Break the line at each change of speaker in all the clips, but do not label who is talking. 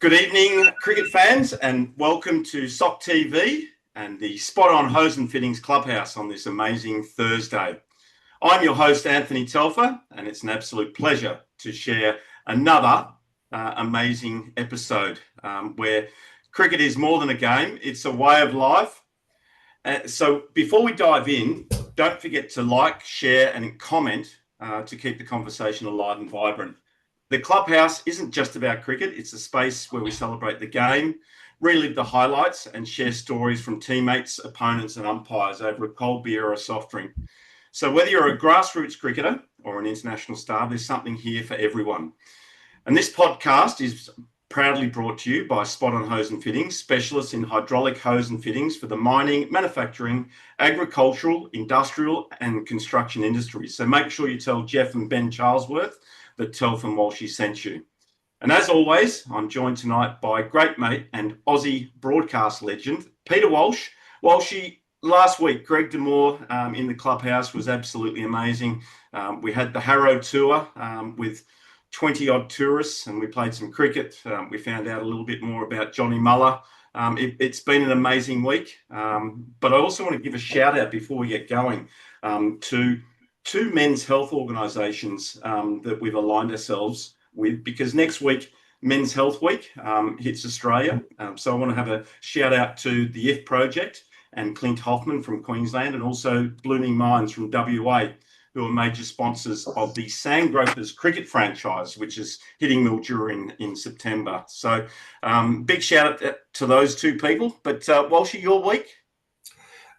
Good evening, cricket fans, and welcome to Sock TV and the Spot On Hose and Fittings Clubhouse on this amazing Thursday. I'm your host, Anthony Telfer, and it's an absolute pleasure to share another amazing episode where cricket is more than a game, it's a way of life. So before we dive in, don't forget to like, share, and comment to keep the conversation alive and vibrant. The Clubhouse isn't just about cricket. It's a space where we celebrate the game, relive the highlights, and share stories from teammates, opponents, and umpires over a cold beer or a soft drink. So whether you're a grassroots cricketer or an international star, there's something here for everyone. And this podcast is proudly brought to you by Spot On Hose and Fittings, specialists in hydraulic hose and fittings for the mining, manufacturing, agricultural, industrial, and construction industries. So make sure you tell Jeff and Ben Charlesworth that Telf and Walshy sent you. And as always, I'm joined tonight by great mate and Aussie broadcast legend, Peter Walsh. Walshy, last week, Greg Demore in the Clubhouse was absolutely amazing. We had the Harrow tour with 20-odd tourists, and we played some cricket. We found out a little bit more about Johnny Muller. It's been an amazing week. But I also want to give a shout out before we get going to two men's health organisations that we've aligned ourselves with, because next week, Men's Health Week hits Australia. So I want to have a shout out to the IF Project and Clint Hoffman from Queensland, and also Blooming Minds from WA, who are major sponsors of the Sandgropers cricket franchise, which is hitting Mildura in September. So big shout out to those two people. But Walshy, your week?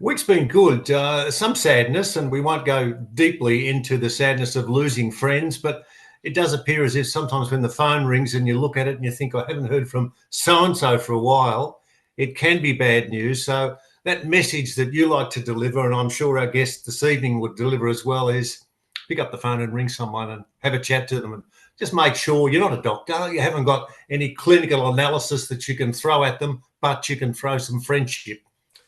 Week's been good. Some sadness, and we won't go deeply into the sadness of losing friends, but it does appear as if sometimes when the phone rings and you look at it and you think, I haven't heard from so-and-so for a while, it can be bad news. So that message that you like to deliver, and I'm sure our guest this evening would deliver as well, is pick up the phone and ring someone and have a chat to them, and just make sure you're not a doctor. You haven't got any clinical analysis that you can throw at them, but you can throw some friendship.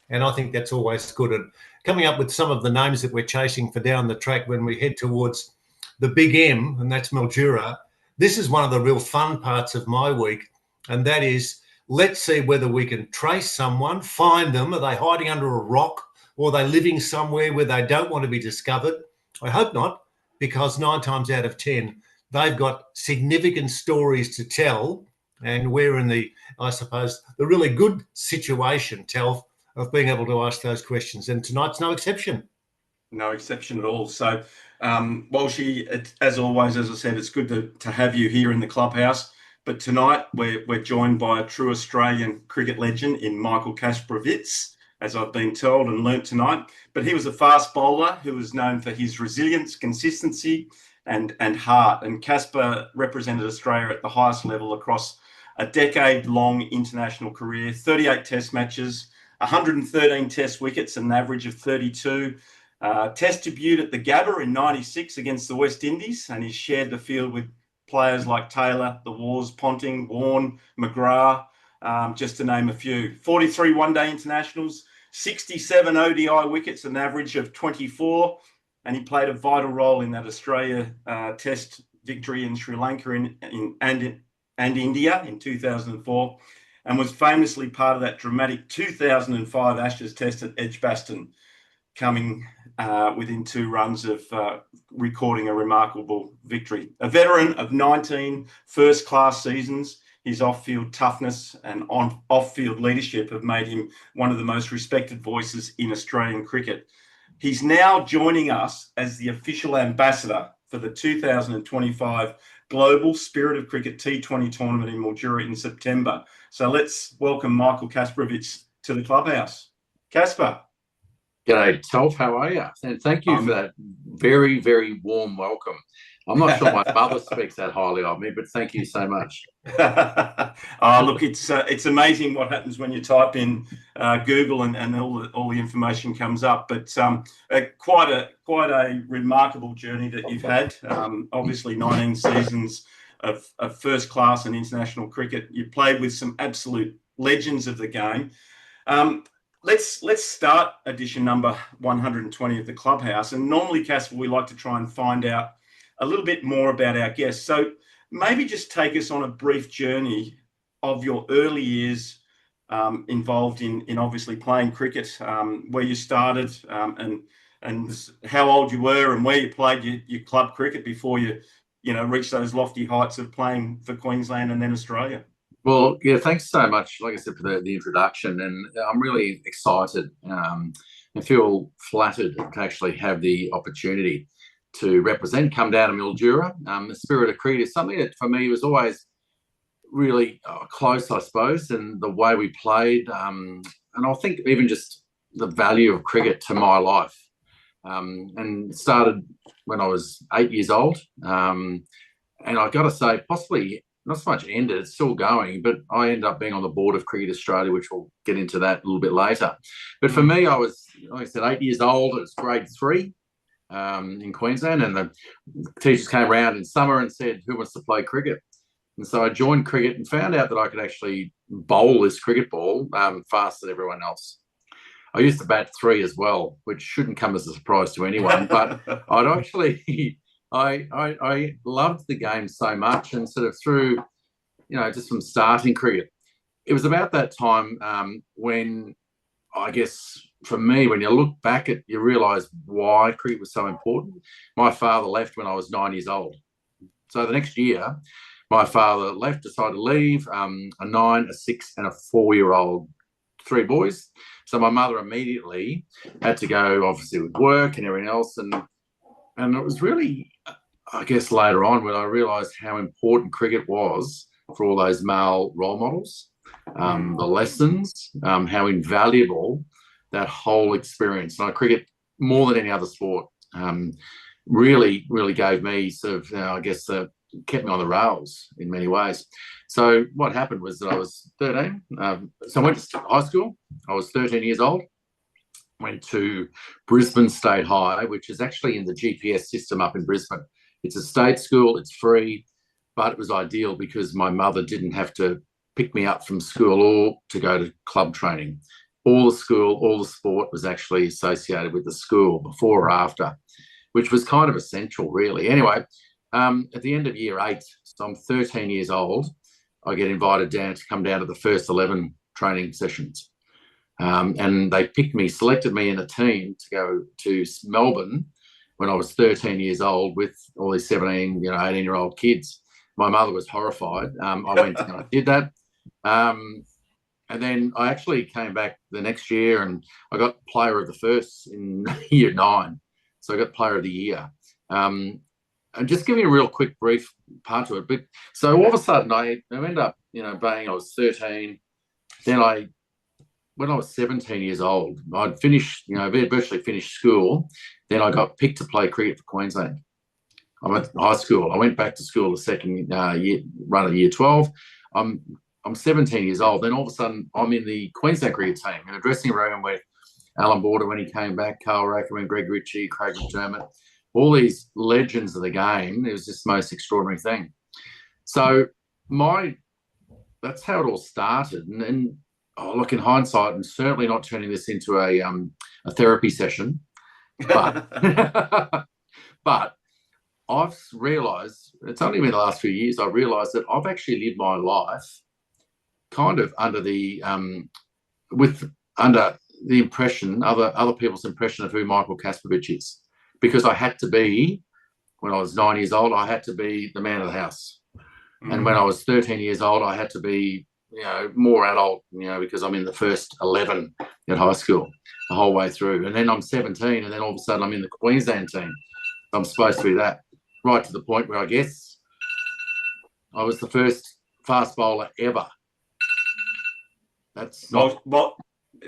And I think that's always good. And coming up with some of the names that we're chasing for down the track when we head towards the big M, and that's Mildura, this is one of the real fun parts of my week. And that is, let's see whether we can trace someone, find them. Are they hiding under a rock, or are they living somewhere where they don't want to be discovered? I hope not, because 9 times out of 10, they've got significant stories to tell. And we're in the, I suppose, the really good situation, Telf, of being able to ask those questions. And tonight's no exception.
No exception at all. So, Walshy, as always, as I said, it's good to have you here in the Clubhouse. But tonight we're joined by a true Australian cricket legend in Michael Kasprowicz, as I've been told and learnt tonight. But he was a fast bowler who was known for his resilience, consistency, and heart. And Kasper represented Australia at the highest level across a decade-long international career, 38 Test matches, 113 Test wickets, an average of 32. Test debut at the Gabba in '96 against the West Indies, and he's shared the field with players like Taylor, the Wars, Ponting, Warne, McGrath, just to name a few. 43 one-day internationals, 67 ODI wickets, an average of 24, and he played a vital role in that Australia Test victory in Sri Lanka and India in 2004. And was famously part of that dramatic 2005 Ashes Test at Edgbaston, coming within 2 runs of recording a remarkable victory. A veteran of 19 first-class seasons, his off-field toughness and off-field leadership have made him one of the most respected voices in Australian cricket. He's now joining us as the official ambassador for the 2025 Global Spirit of Cricket T20 tournament in Mildura in September. So let's welcome Michael Kasprowicz to the Clubhouse. Kasper.
G'day, Telf. How are you? And thank you for that very, very warm welcome. I'm not sure my mother speaks that highly of me, but thank you so much.
Look, it's amazing what happens when you type in Google and all the information comes up. But quite a remarkable journey that you've had. Obviously, 19 seasons of first class and international cricket. You played with some absolute legends of the game. Let's start edition number 120 of the Clubhouse. And normally, Casper, we like to try and find out a little bit more about our guests. So maybe just take us on a brief journey of your early years involved in obviously playing cricket, where you started, and how old you were and where you played your club cricket before you reached those lofty heights of playing for Queensland and then Australia.
Well, yeah, thanks so much, like I said, for the introduction. And I'm really excited and feel flattered to actually have the opportunity to represent, come down to Mildura. The spirit of cricket is something that for me was always really close, I suppose, and the way we played. And I think even just the value of cricket to my life. And started when I was 8 years old. And I got to say, possibly not so much ended, it's still going, but I ended up being on the board of Cricket Australia, which we'll get into that a little bit later. But for me, I was, like I said, 8 years old. It was grade 3 in Queensland, and the teachers came around in summer and said, who wants to play cricket? And so I joined cricket and found out that I could actually bowl this cricket ball faster than everyone else. I used to bat 3 as well, which shouldn't come as a surprise to anyone, but I'd actually... I loved the game so much, and sort of through, just from starting cricket, it was about that time when, I guess, for me, when you look back at, you realise why cricket was so important. My father left when I was 9 years old. So the next year, my father left, decided to leave, a 9, a 6 and a 4-year-old, 3 boys. So my mother immediately had to go, obviously, with work and everything else, and it was really, I guess, later on when I realised how important cricket was for all those male role models, the lessons, how invaluable that whole experience. And cricket, more than any other sport, really, really gave me sort of, I guess, kept me on the rails in many ways. So what happened was that I was 13. So I went to high school. I was 13 years old. Went to Brisbane State High, which is actually in the GPS system up in Brisbane. It's a state school, it's free, but it was ideal because my mother didn't have to pick me up from school or to go to club training. All the school, all the sport was actually associated with the school before or after, which was kind of essential, really. Anyway, at the end of year 8, so I'm 13 years old, I get invited down to come down to the first 11 training sessions. And they selected me in a team to go to Melbourne when I was 13 years old with all these 17, 18-year-old kids. My mother was horrified. I went and I did that. And then I actually came back the next year and I got player of the first in year 9. So I got player of the year. And just giving a real quick brief part to it. But so all of a sudden I ended up, playing, I was 13. Then when I was 17 years old, I'd finished, virtually finished school. Then I got picked to play cricket for Queensland. I went to high school. I went back to school the second run of year 12. I'm 17 years old. Then all of a sudden, I'm in the Queensland cricket team in a dressing room with Alan Border when he came back, Carl Rackerman, Greg Ritchie, Craig McDermott, all these legends of the game. It was just the most extraordinary thing. So that's how it all started. And look, in hindsight, I'm certainly not turning this into a therapy session, but but I've realised, it's only been the last few years, I've realised that I've actually lived my life kind of under the impression, other people's impression of who Michael Kasprowicz is, because I had to be, when I was 9 years old, I had to be the man of the house, and when I was 13 years old, I had to be more adult, because I'm in the first 11 at high school the whole way through. And then I'm 17, and then all of a sudden I'm in the Queensland team. I'm supposed to be that, right to the point where I guess I was the first fast bowler ever. That's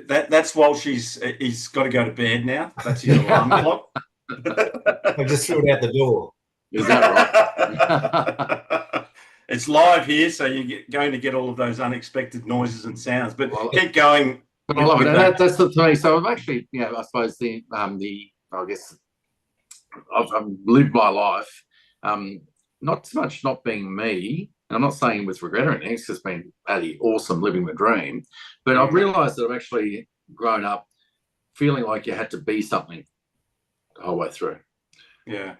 that's while he's got to go to bed now. That's his alarm clock.
I just threw it out the door.
Is that right?
It's live here, so you're going to get all of those unexpected noises and sounds. But keep going.
But I love it. And that's the thing. So I've actually, I suppose I guess I've lived my life, not so much not being me. And I'm not saying with regret or anything. It's just been bloody awesome living the dream. But I've realised that I've actually grown up feeling like you had to be something the whole way through.
Yeah.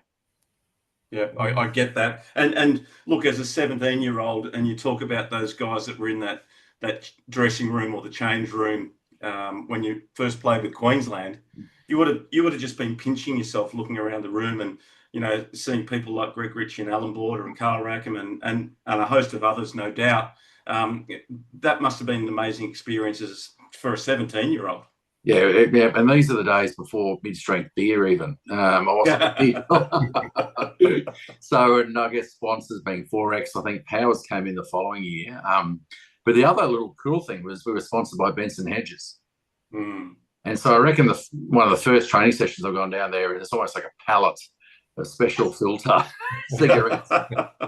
Yeah, I get that. And look, as a 17-year-old, and you talk about those guys that were in that dressing room or the change room when you first played with Queensland, you would have just been pinching yourself looking around the room and, you know, seeing people like Greg Ritchie and Alan Border and Carl Rackham and a host of others, no doubt. That must have been an amazing experiences for a 17-year-old.
Yeah, and these are the days before mid-strength beer even. I wasn't So, and I guess sponsors being Forex, I think Powers came in the following year. But the other little cool thing was we were sponsored by Benson Hedges. And so I reckon one of the first training sessions I've gone down there, and it's almost like a pallet of special filter cigarettes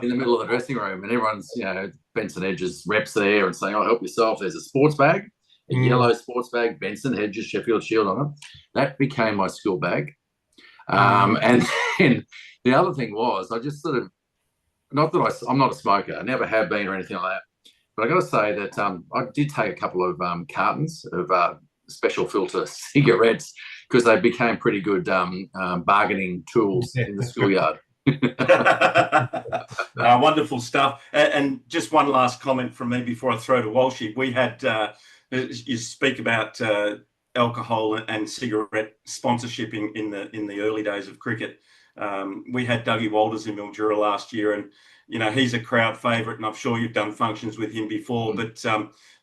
in the middle of the dressing room. And everyone's, you know, Benson Hedges reps there and saying, oh, help yourself. There's a sports bag. A yellow sports bag, Benson Hedges, Sheffield Shield on it. That became my school bag. And then the other thing was, I just sort of, not that I'm not a smoker, I never have been or anything like that, but I got to say that I did take a couple of cartons of special filter cigarettes because they became pretty good bargaining tools in the schoolyard.
Wonderful stuff. And just one last comment from me before I throw to Walshy. We had... you speak about alcohol and cigarette sponsorship in the early days of cricket. We had Dougie Walters in Mildura last year, and you know he's a crowd favourite, and I'm sure you've done functions with him before. But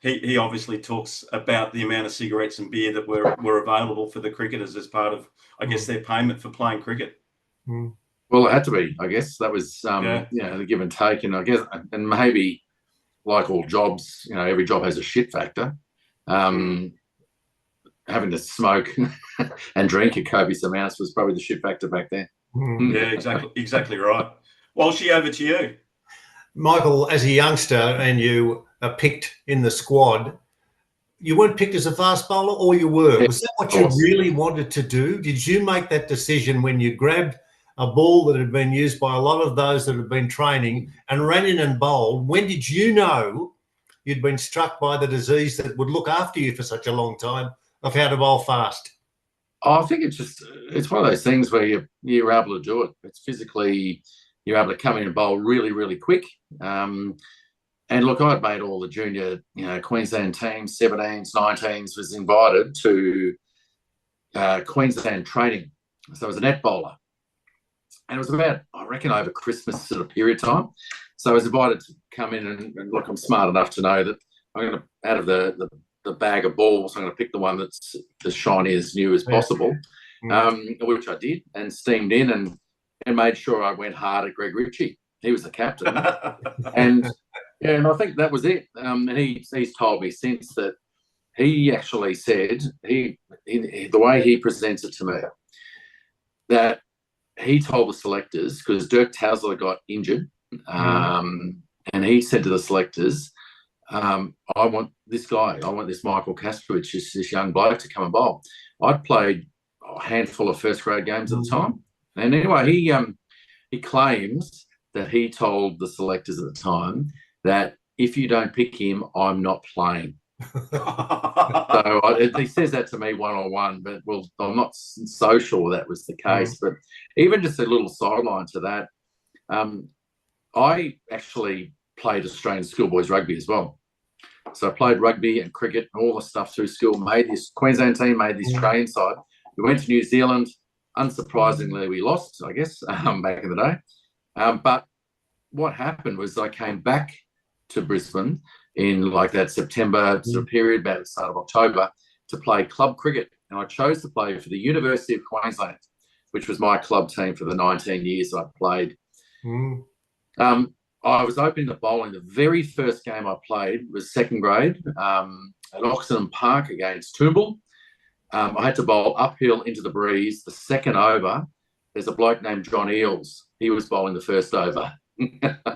he obviously talks about the amount of cigarettes and beer that were available for the cricketers as part of, I guess, their payment for playing cricket.
Well, it had to be. I guess that was you know, the give and take, and I guess, and maybe like all jobs, you know, every job has a shit factor. Having to smoke and drink at copious amounts was probably the shit factor back then.
Yeah, exactly right. Walshy, over to you.
Michael, as a youngster and you are picked in the squad, you weren't picked as a fast bowler, or you were?
Yeah,
was that what you really wanted to do? Did you make that decision when you grabbed a ball that had been used by a lot of those that had been training and ran in and bowled? When did you know you'd been struck by the disease that would look after you for such a long time of how to bowl fast?
I think it's one of those things where you're able to do it. It's physically, you're able to come in and bowl really, really quick. And look, I'd made all the junior, you know, Queensland teams, 17s, 19s, was invited to Queensland training. So I was a net bowler. And it was about, I reckon, over Christmas sort of period time. So I was invited to come in and look, I'm smart enough to know that I'm going to, out of the bag of balls, I'm going to pick the one that's as shiny, as new as possible, which I did, and steamed in and made sure I went hard at Greg Ritchie. He was the captain. and I think that was it. And he's told me since that he actually said, the way he presents it to me, that he told the selectors, because Dirk Towsler got injured, and he said to the selectors, I want this guy, I want this Michael Kasprowicz, this young bloke, to come and bowl. I'd played a handful of first grade games at the time. And anyway, he claims that he told the selectors at the time that if you don't pick him, I'm not playing. So he says that to me one-on-one, but well, I'm not so sure that was the case. But even just a little sideline to that, I actually played Australian schoolboys rugby as well. So I played rugby and cricket and all the stuff through school, made this Queensland team, made this Australian side. We went to New Zealand. Unsurprisingly, we lost, I guess, back in the day. But what happened was I came back to Brisbane in like that September sort of period, about the start of October, to play club cricket. And I chose to play for the University of Queensland, which was my club team for the 19 years I played. I was opening the bowling. The very first game I played was second grade at Oxenden Park against Toombul. I had to bowl uphill into the breeze. The second over, there's a bloke named John Eales. He was bowling the first over.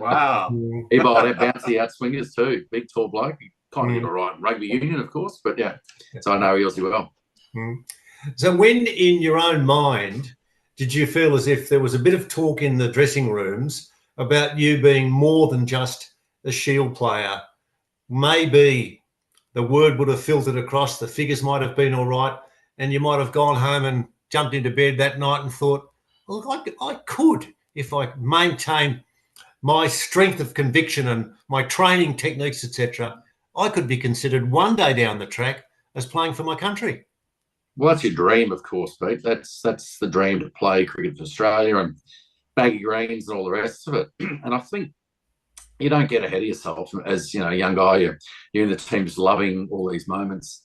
Wow.
He bowled out bouncy out swingers too. Big, tall bloke. He kind of did all right in rugby union, of course, but yeah. So I know Ealesy well.
So when in your own mind did you feel as if there was a bit of talk in the dressing rooms about you being more than just a Shield player? Maybe the word would have filtered across, the figures might have been all right, and you might have gone home and jumped into bed that night and thought, look, I could, if I maintain my strength of conviction and my training techniques, etc., I could be considered one day down the track as playing for my country.
Well, that's your dream, of course, Pete. That's the dream, to play cricket for Australia and baggy greens and all the rest of it. And I think you don't get ahead of yourself as, a young guy. You're in the team just loving all these moments.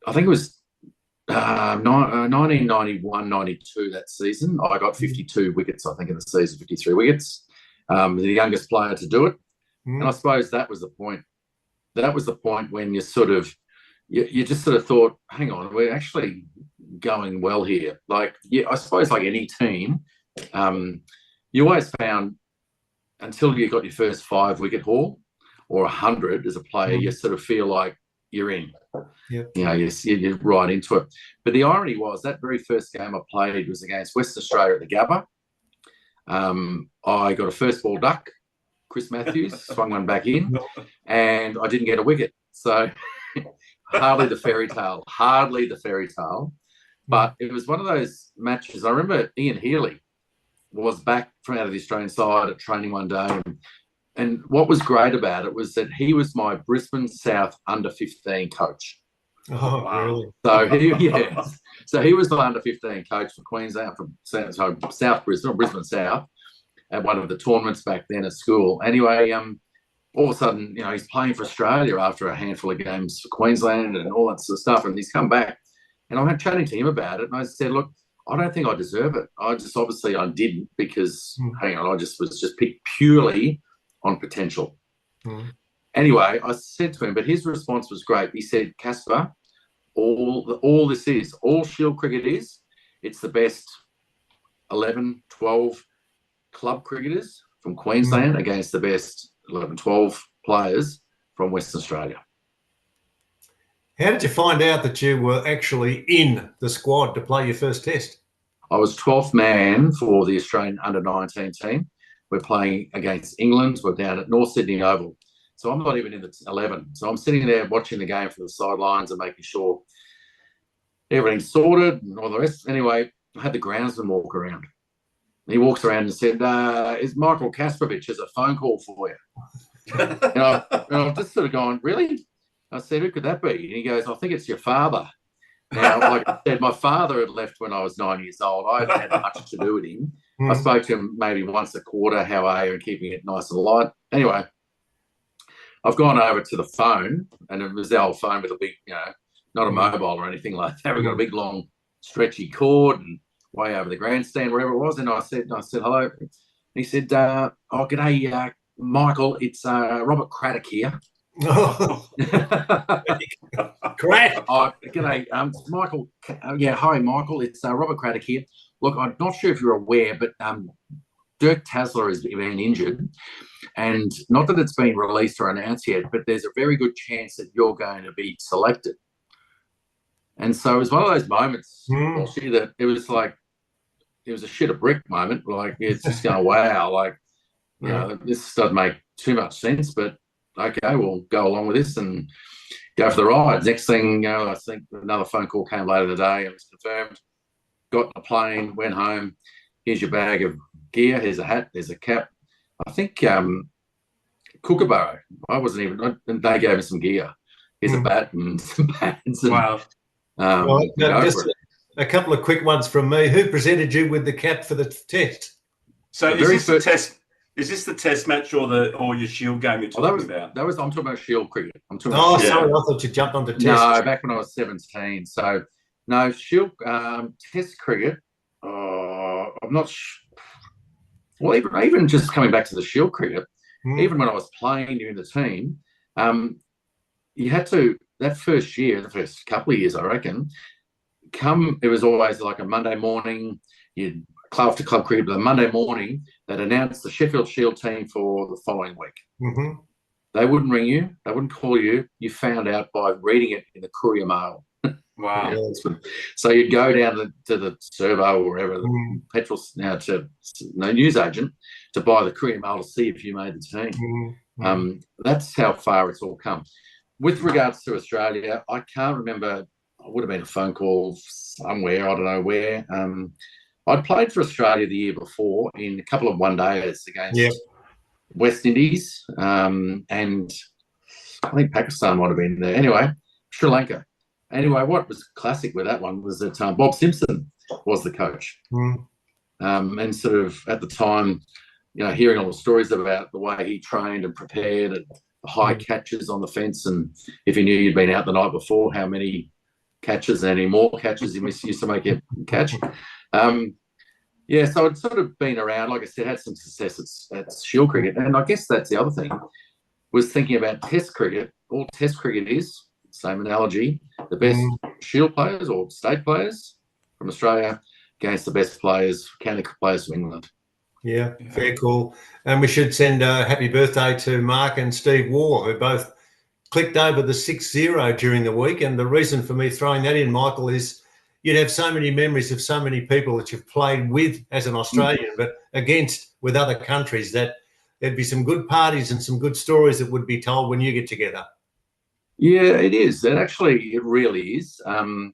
I think it was 1991, 92, that season. I got 52 wickets, I think, in the season, 53 wickets. The youngest player to do it. And I suppose that was the point. That was the point when you you just sort of thought, hang on, we're actually going well here. I suppose like any team, you always found, until you got your first 5-wicket haul or 100 as a player, you sort of feel like you're in.
Yep.
You're right into it. But the irony was, that very first game I played was against Western Australia at the Gabba. I got a first ball duck. Chris Matthews swung one back in, and I didn't get a wicket. So hardly the fairy tale. But it was one of those matches. I remember Ian Healy was back from out of the Australian side at training one day. And what was great about it was that he was my Brisbane South under-15 coach.
Oh, wow. Really?
So he was the under-15 coach for Queensland, from South Brisbane, or Brisbane South, at one of the tournaments back then at school. Anyway, all of a sudden, he's playing for Australia after a handful of games for Queensland and all that sort of stuff. And he's come back, and I'm chatting to him about it. And I said, look, I don't think I deserve it. Obviously I didn't, because, hang on, I was just picked purely on potential. Anyway, I said to him, but his response was great. He said, Casper, all Shield cricket is, it's the best 11, 12 club cricketers from Queensland against the best 11, 12 players from Western Australia.
How did you find out that you were actually in the squad to play your first test?
I was 12th man for the Australian under-19 team. We're playing against England. We're down at North Sydney Oval. So I'm not even in the 11. So I'm sitting there watching the game from the sidelines and making sure everything's sorted and all the rest. Anyway, I had the groundsman walk around. He walks around and said, is Michael Kasprowicz has a phone call for you? and I've just sort of gone, really? I said, who could that be? And he goes, I think it's your father. Now, like I said, my father had left when I was 9 years old. I hadn't had much to do with him. I spoke to him maybe once a quarter, how are you, and keeping it nice and light. Anyway, I've gone over to the phone, and it was the old phone with a big, not a mobile or anything like that. We've got a big, long, stretchy cord and way over the grandstand, wherever it was. And I said, hello. And he said, g'day, Michael, it's Robert Craddock here.
Great.
G'day, Michael. Hi, Michael. It's Robert Craddock here. Look, I'm not sure if you're aware, but Dirk Tasler has been injured, and not that it's been released or announced yet, but there's a very good chance that you're going to be selected. And so it was one of those moments, that it was like, it was a shit a brick moment. Like, it's just going, wow, like, this doesn't make too much sense, but okay, we'll go along with this and go for the ride. Next thing, I think another phone call came later in the day. It was confirmed. Got on a plane, went home. Here's your bag of gear. Here's a hat. There's a cap. I think Kookaburra. I wasn't even. They gave us some gear. Here's a bat and some pads. And,
wow.
Just a couple of quick ones from me. Who presented you with the cap for the test?
So is this the test match or your Shield game you're talking about?
I'm talking about Shield cricket.
Sorry, I thought you jumped onto test.
No, back when I was 17. So, no, Shield test cricket. I'm not well, even just coming back to the Shield cricket, even when I was playing in the team, you had to, that first year, the first couple of years, I reckon, it was always like a Monday morning, you'd club to club cricket, but the Monday morning, they'd announce the Sheffield Shield team for the following week. They wouldn't ring you, they wouldn't call you. You found out by reading it in the Courier Mail.
Wow.
So you'd go down to the Servo or wherever, the petrol, to the newsagent to buy the Courier Mail to see if you made the team. That's how far it's all come. With regards to Australia, I can't remember. It would have been a phone call somewhere. I don't know where. I'd played for Australia the year before in a couple of one-dayers against
Yep.
West Indies, and I think Pakistan might have been there. Anyway, Sri Lanka. Anyway, what was classic with that one was that Bob Simpson was the coach. And sort of at the time, hearing all the stories about the way he trained and prepared and the high catches on the fence, and if he knew you'd been out the night before, how many catches and any more catches he used to make you catch. So I'd sort of been around, like I said, had some success at Shield cricket. And I guess that's the other thing, was thinking about Test cricket. All Test cricket is, same analogy, the best Shield players or state players from Australia against the best players, county players from England.
Yeah, fair call. And we should send a happy birthday to Mark and Steve Waugh, who both clicked over the 6-0 during the week. And the reason for me throwing that in, Michael, is you'd have so many memories of so many people that you've played with as an Australian, but against with other countries, that there'd be some good parties and some good stories that would be told when you get together.
Yeah, it is. And actually, it really is. I'll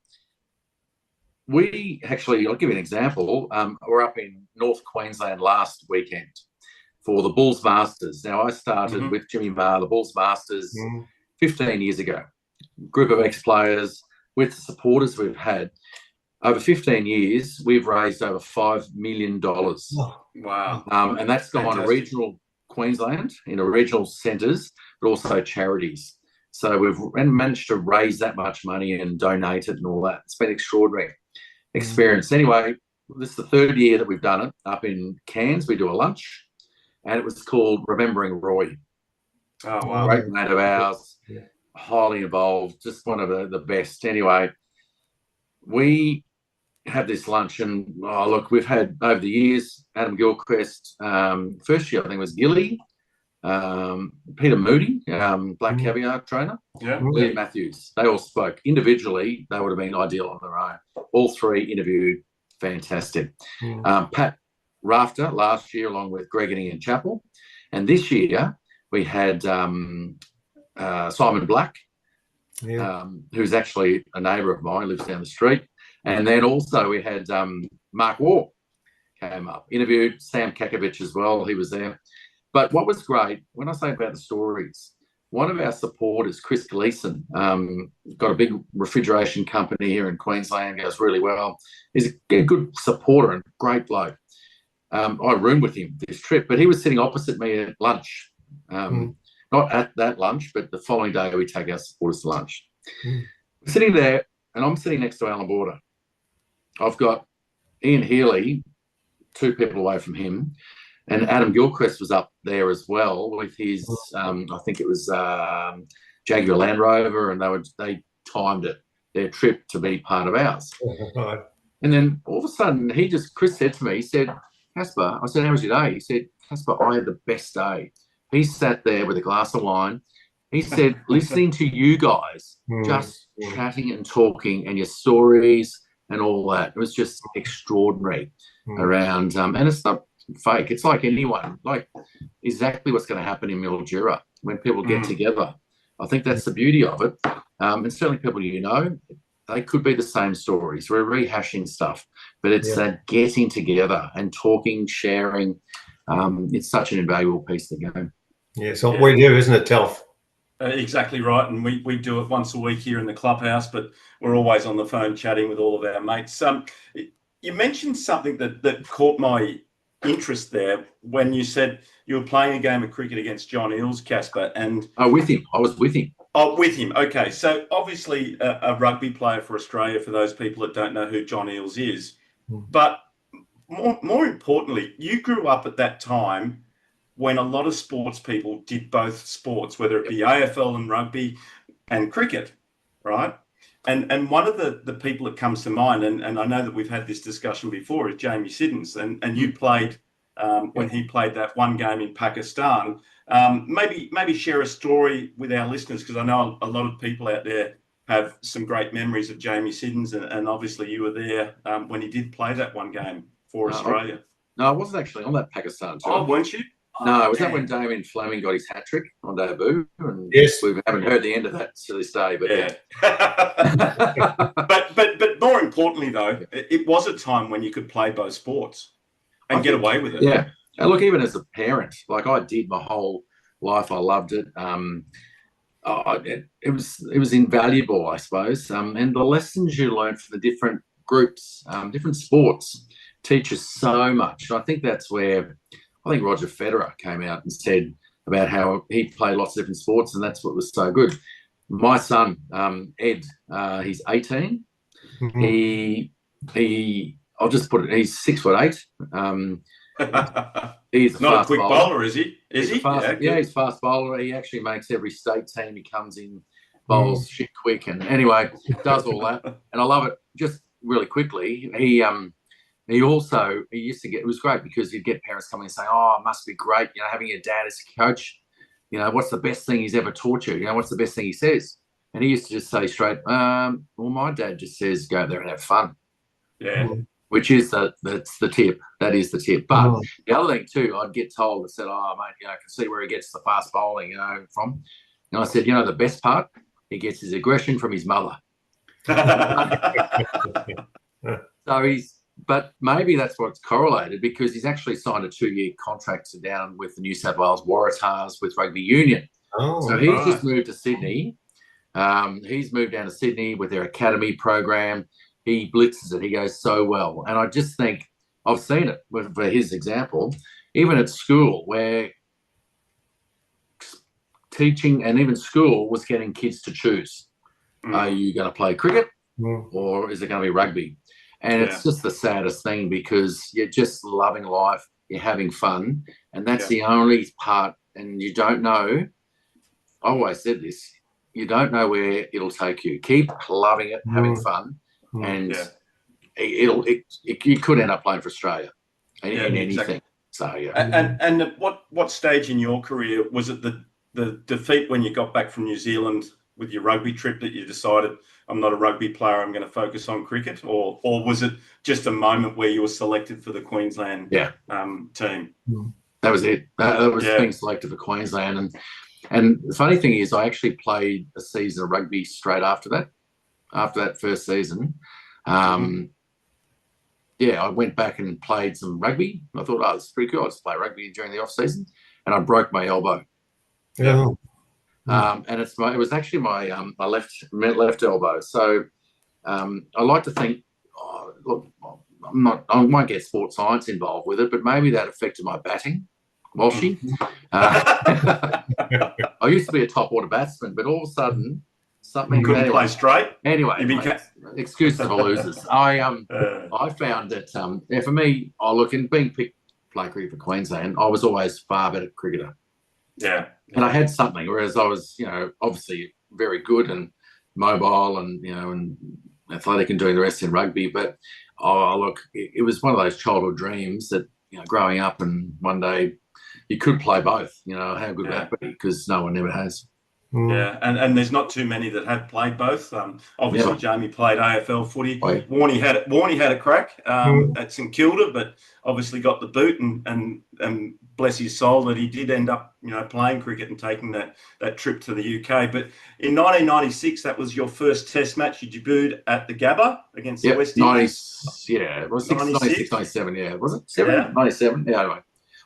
give you an example. We're up in North Queensland last weekend for the Bulls Masters. Now, I started with Jimmy Marr, the Bulls Masters, 15 years ago. Group of ex-players with the supporters we've had. Over 15 years, we've raised over $5 million.
Oh, wow.
And that's gone to regional Queensland, in regional centres, but also charities. So we've managed to raise that much money and donate it and all that. It's been extraordinary experience. Anyway, this is the third year that we've done it up in Cairns. We do a lunch, and it was called Remembering Roy.
Oh, wow.
Great mate of ours, highly involved, just one of the best. Anyway, we have this lunch, and we've had over the years Adam Gilchrist, first year I think it was Gilly, Peter Moody, Black Caviar trainer, William Matthews. They all spoke individually. They would have been ideal on their own. All three interviewed fantastic. Pat Rafter last year, along with Gregory and Chappell, and this year we had Simon Black, who's actually a neighbour of mine, lives down the street. And then also we had Mark Waugh came up, interviewed Sam Kakovich as well. He was there. But what was great, when I say about the stories, one of our supporters, Chris Gleeson, got a big refrigeration company here in Queensland, goes really well. He's a good supporter and great bloke. I roomed with him this trip, but he was sitting opposite me at lunch. Not at that lunch, but the following day we take our supporters to lunch. Sitting there, and I'm sitting next to Alan Border. I've got Ian Healy, 2 people away from him, and Adam Gilchrist was up there as well with his, I think it was Jaguar Land Rover, and they timed it, their trip to be part of ours. Right. And then all of a sudden, Chris said to me, he said, Kasper, I said, how was your day? He said, Kasper, I had the best day. He sat there with a glass of wine. He said, listening to you guys, just chatting and talking and your stories and all that. It was just extraordinary around, and it's not fake. It's like anyone, like exactly what's going to happen in Mildura when people get together. I think that's the beauty of it. And certainly people they could be the same stories. We're rehashing stuff, but it's that getting together and talking, sharing. It's such an invaluable piece of the game.
Yeah, so we do, isn't it, Telf?
Exactly right, and we do it once a week here in the clubhouse, but we're always on the phone chatting with all of our mates. You mentioned something that caught my interest there when you said you were playing a game of cricket against John Eales, Kasper, and
with him. I was with him.
Oh, with him. Okay, so obviously a rugby player for Australia. For those people that don't know who John Eales is, but more importantly, you grew up at that time when a lot of sports people did both sports, whether it be AFL and rugby and cricket, right? And one of the people that comes to mind, and I know that we've had this discussion before, is Jamie Siddons, and you played when he played that one game in Pakistan. Maybe share a story with our listeners, because I know a lot of people out there have some great memories of Jamie Siddons, and obviously you were there when he did play that one game for Australia.
No, I wasn't actually on that Pakistan tour.
Oh, weren't you?
No, was that when Damien Fleming got his hat trick on debut? And
yes,
we haven't heard the end of that to this day. But
but more importantly, though, it was a time when you could play both sports and get away with it.
Yeah. And look, even as a parent, like I did my whole life, I loved it. It was invaluable, I suppose. And the lessons you learn from the different groups, different sports, teaches so much. I think that's where I think Roger Federer came out and said about how he played lots of different sports, and that's what was so good. My son, Ed, he's 18. I'll just put it. He's 6'8". He's
not a quick bowler, is he?
He's a fast bowler. He actually makes every state team. He comes in, bowls shit quick, and anyway, does all that, and I love it. Just really quickly, he used to get. It was great because he'd get parents coming and saying, "Oh, it must be great, having your dad as a coach. What's the best thing he's ever taught you? What's the best thing he says?" And he used to just say straight, "Well, my dad just says go there and have fun."
Yeah.
Which is that's the tip. That is the tip. But the other thing too, I'd get told, I said, "Oh, mate, I can see where he gets the fast bowling, from." And I said, the best part, he gets his aggression from his mother. But maybe that's what's correlated, because he's actually signed a 2-year contract down with the New South Wales Waratahs with rugby union. So he's just moved to Sydney. He's moved down to Sydney with their academy program. He blitzes it. He goes so well. And I just think I've seen it for his example, even at school, where teaching and even school was getting kids to choose. Are you going to play cricket or is it going to be rugby? And it's just the saddest thing, because you're just loving life, you're having fun, and that's the only part. And you don't know, I always said this, you don't know where it'll take you. Keep loving it, having fun, and you could end up playing for Australia in anything. Exactly. So
And what stage in your career was it the defeat when you got back from New Zealand with your rugby trip that you decided, I'm not a rugby player, I'm going to focus on cricket? Or was it just a moment where you were selected for the Queensland team?
That was it. That was being selected for Queensland. And the funny thing is, I actually played a season of rugby straight after that first season. I went back and played some rugby. I thought, it's pretty cool. I'll just play rugby during the off season, and I broke my elbow. And it was actually my left elbow. So I like to think, look, I won't get sports science involved with it, but maybe that affected my batting. Walshy. I used to be a top order batsman, but all of a sudden something
couldn't play straight.
Anyway, excuses for losers. I found that for me, and being picked to play cricket for Queensland, I was always far better cricketer.
Yeah.
And I had something, whereas I was, obviously very good and mobile and, and athletic and doing the rest in rugby. But it was one of those childhood dreams that, growing up, and one day you could play both. How good would that be? Because no one ever has.
Yeah, and there's not too many that have played both. Obviously, Jamie played AFL footy. Warnie had a crack at St Kilda, but obviously got the boot, and bless his soul that he did end up, playing cricket and taking that trip to the UK. But in 1996, that was your first Test match. You debuted at the Gabba against the West Indies.
It was 96, 97. Yeah, was it 97? Yeah, anyway.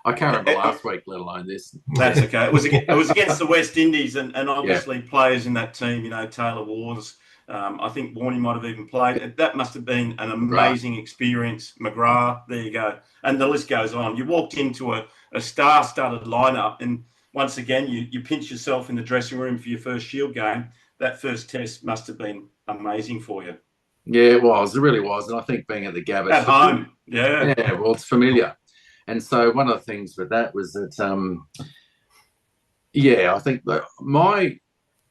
I can't remember last week, let alone this.
That's okay. It was against the West Indies, and obviously players in that team, Taylor Wars. I think Warnie might have even played. That must have been an amazing experience. McGrath, there you go. And the list goes on. You walked into a star-studded lineup, and once again, you pinch yourself in the dressing room for your first Shield game. That first Test must have been amazing for you.
Yeah, it was. It really was. And I think being at the Gabba.
At home. Yeah.
Yeah, well, it's familiar. And so one of the things with that was that, I think that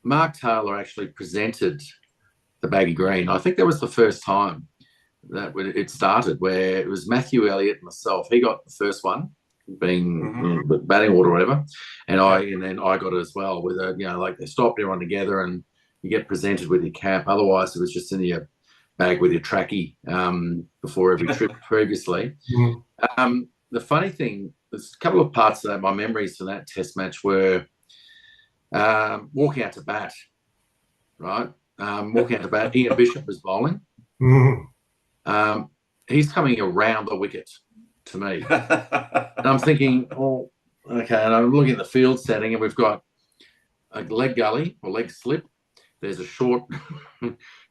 Mark Taylor actually presented the baggy green. I think that was the first time that it started, where it was Matthew Elliott and myself. He got the first one, being batting order or whatever, and then I got it as well with they stopped everyone together and you get presented with your cap. Otherwise, it was just in your bag with your trackie before every trip previously. The funny thing, there's a couple of parts of that. My memories from that Test match were walking out to bat, right? Walking out to bat. Ian Bishop was bowling,
Mm.
He's coming around the wicket to me. And I'm thinking, oh, okay. And I'm looking at the field setting, and we've got a leg gully or leg slip. There's a short,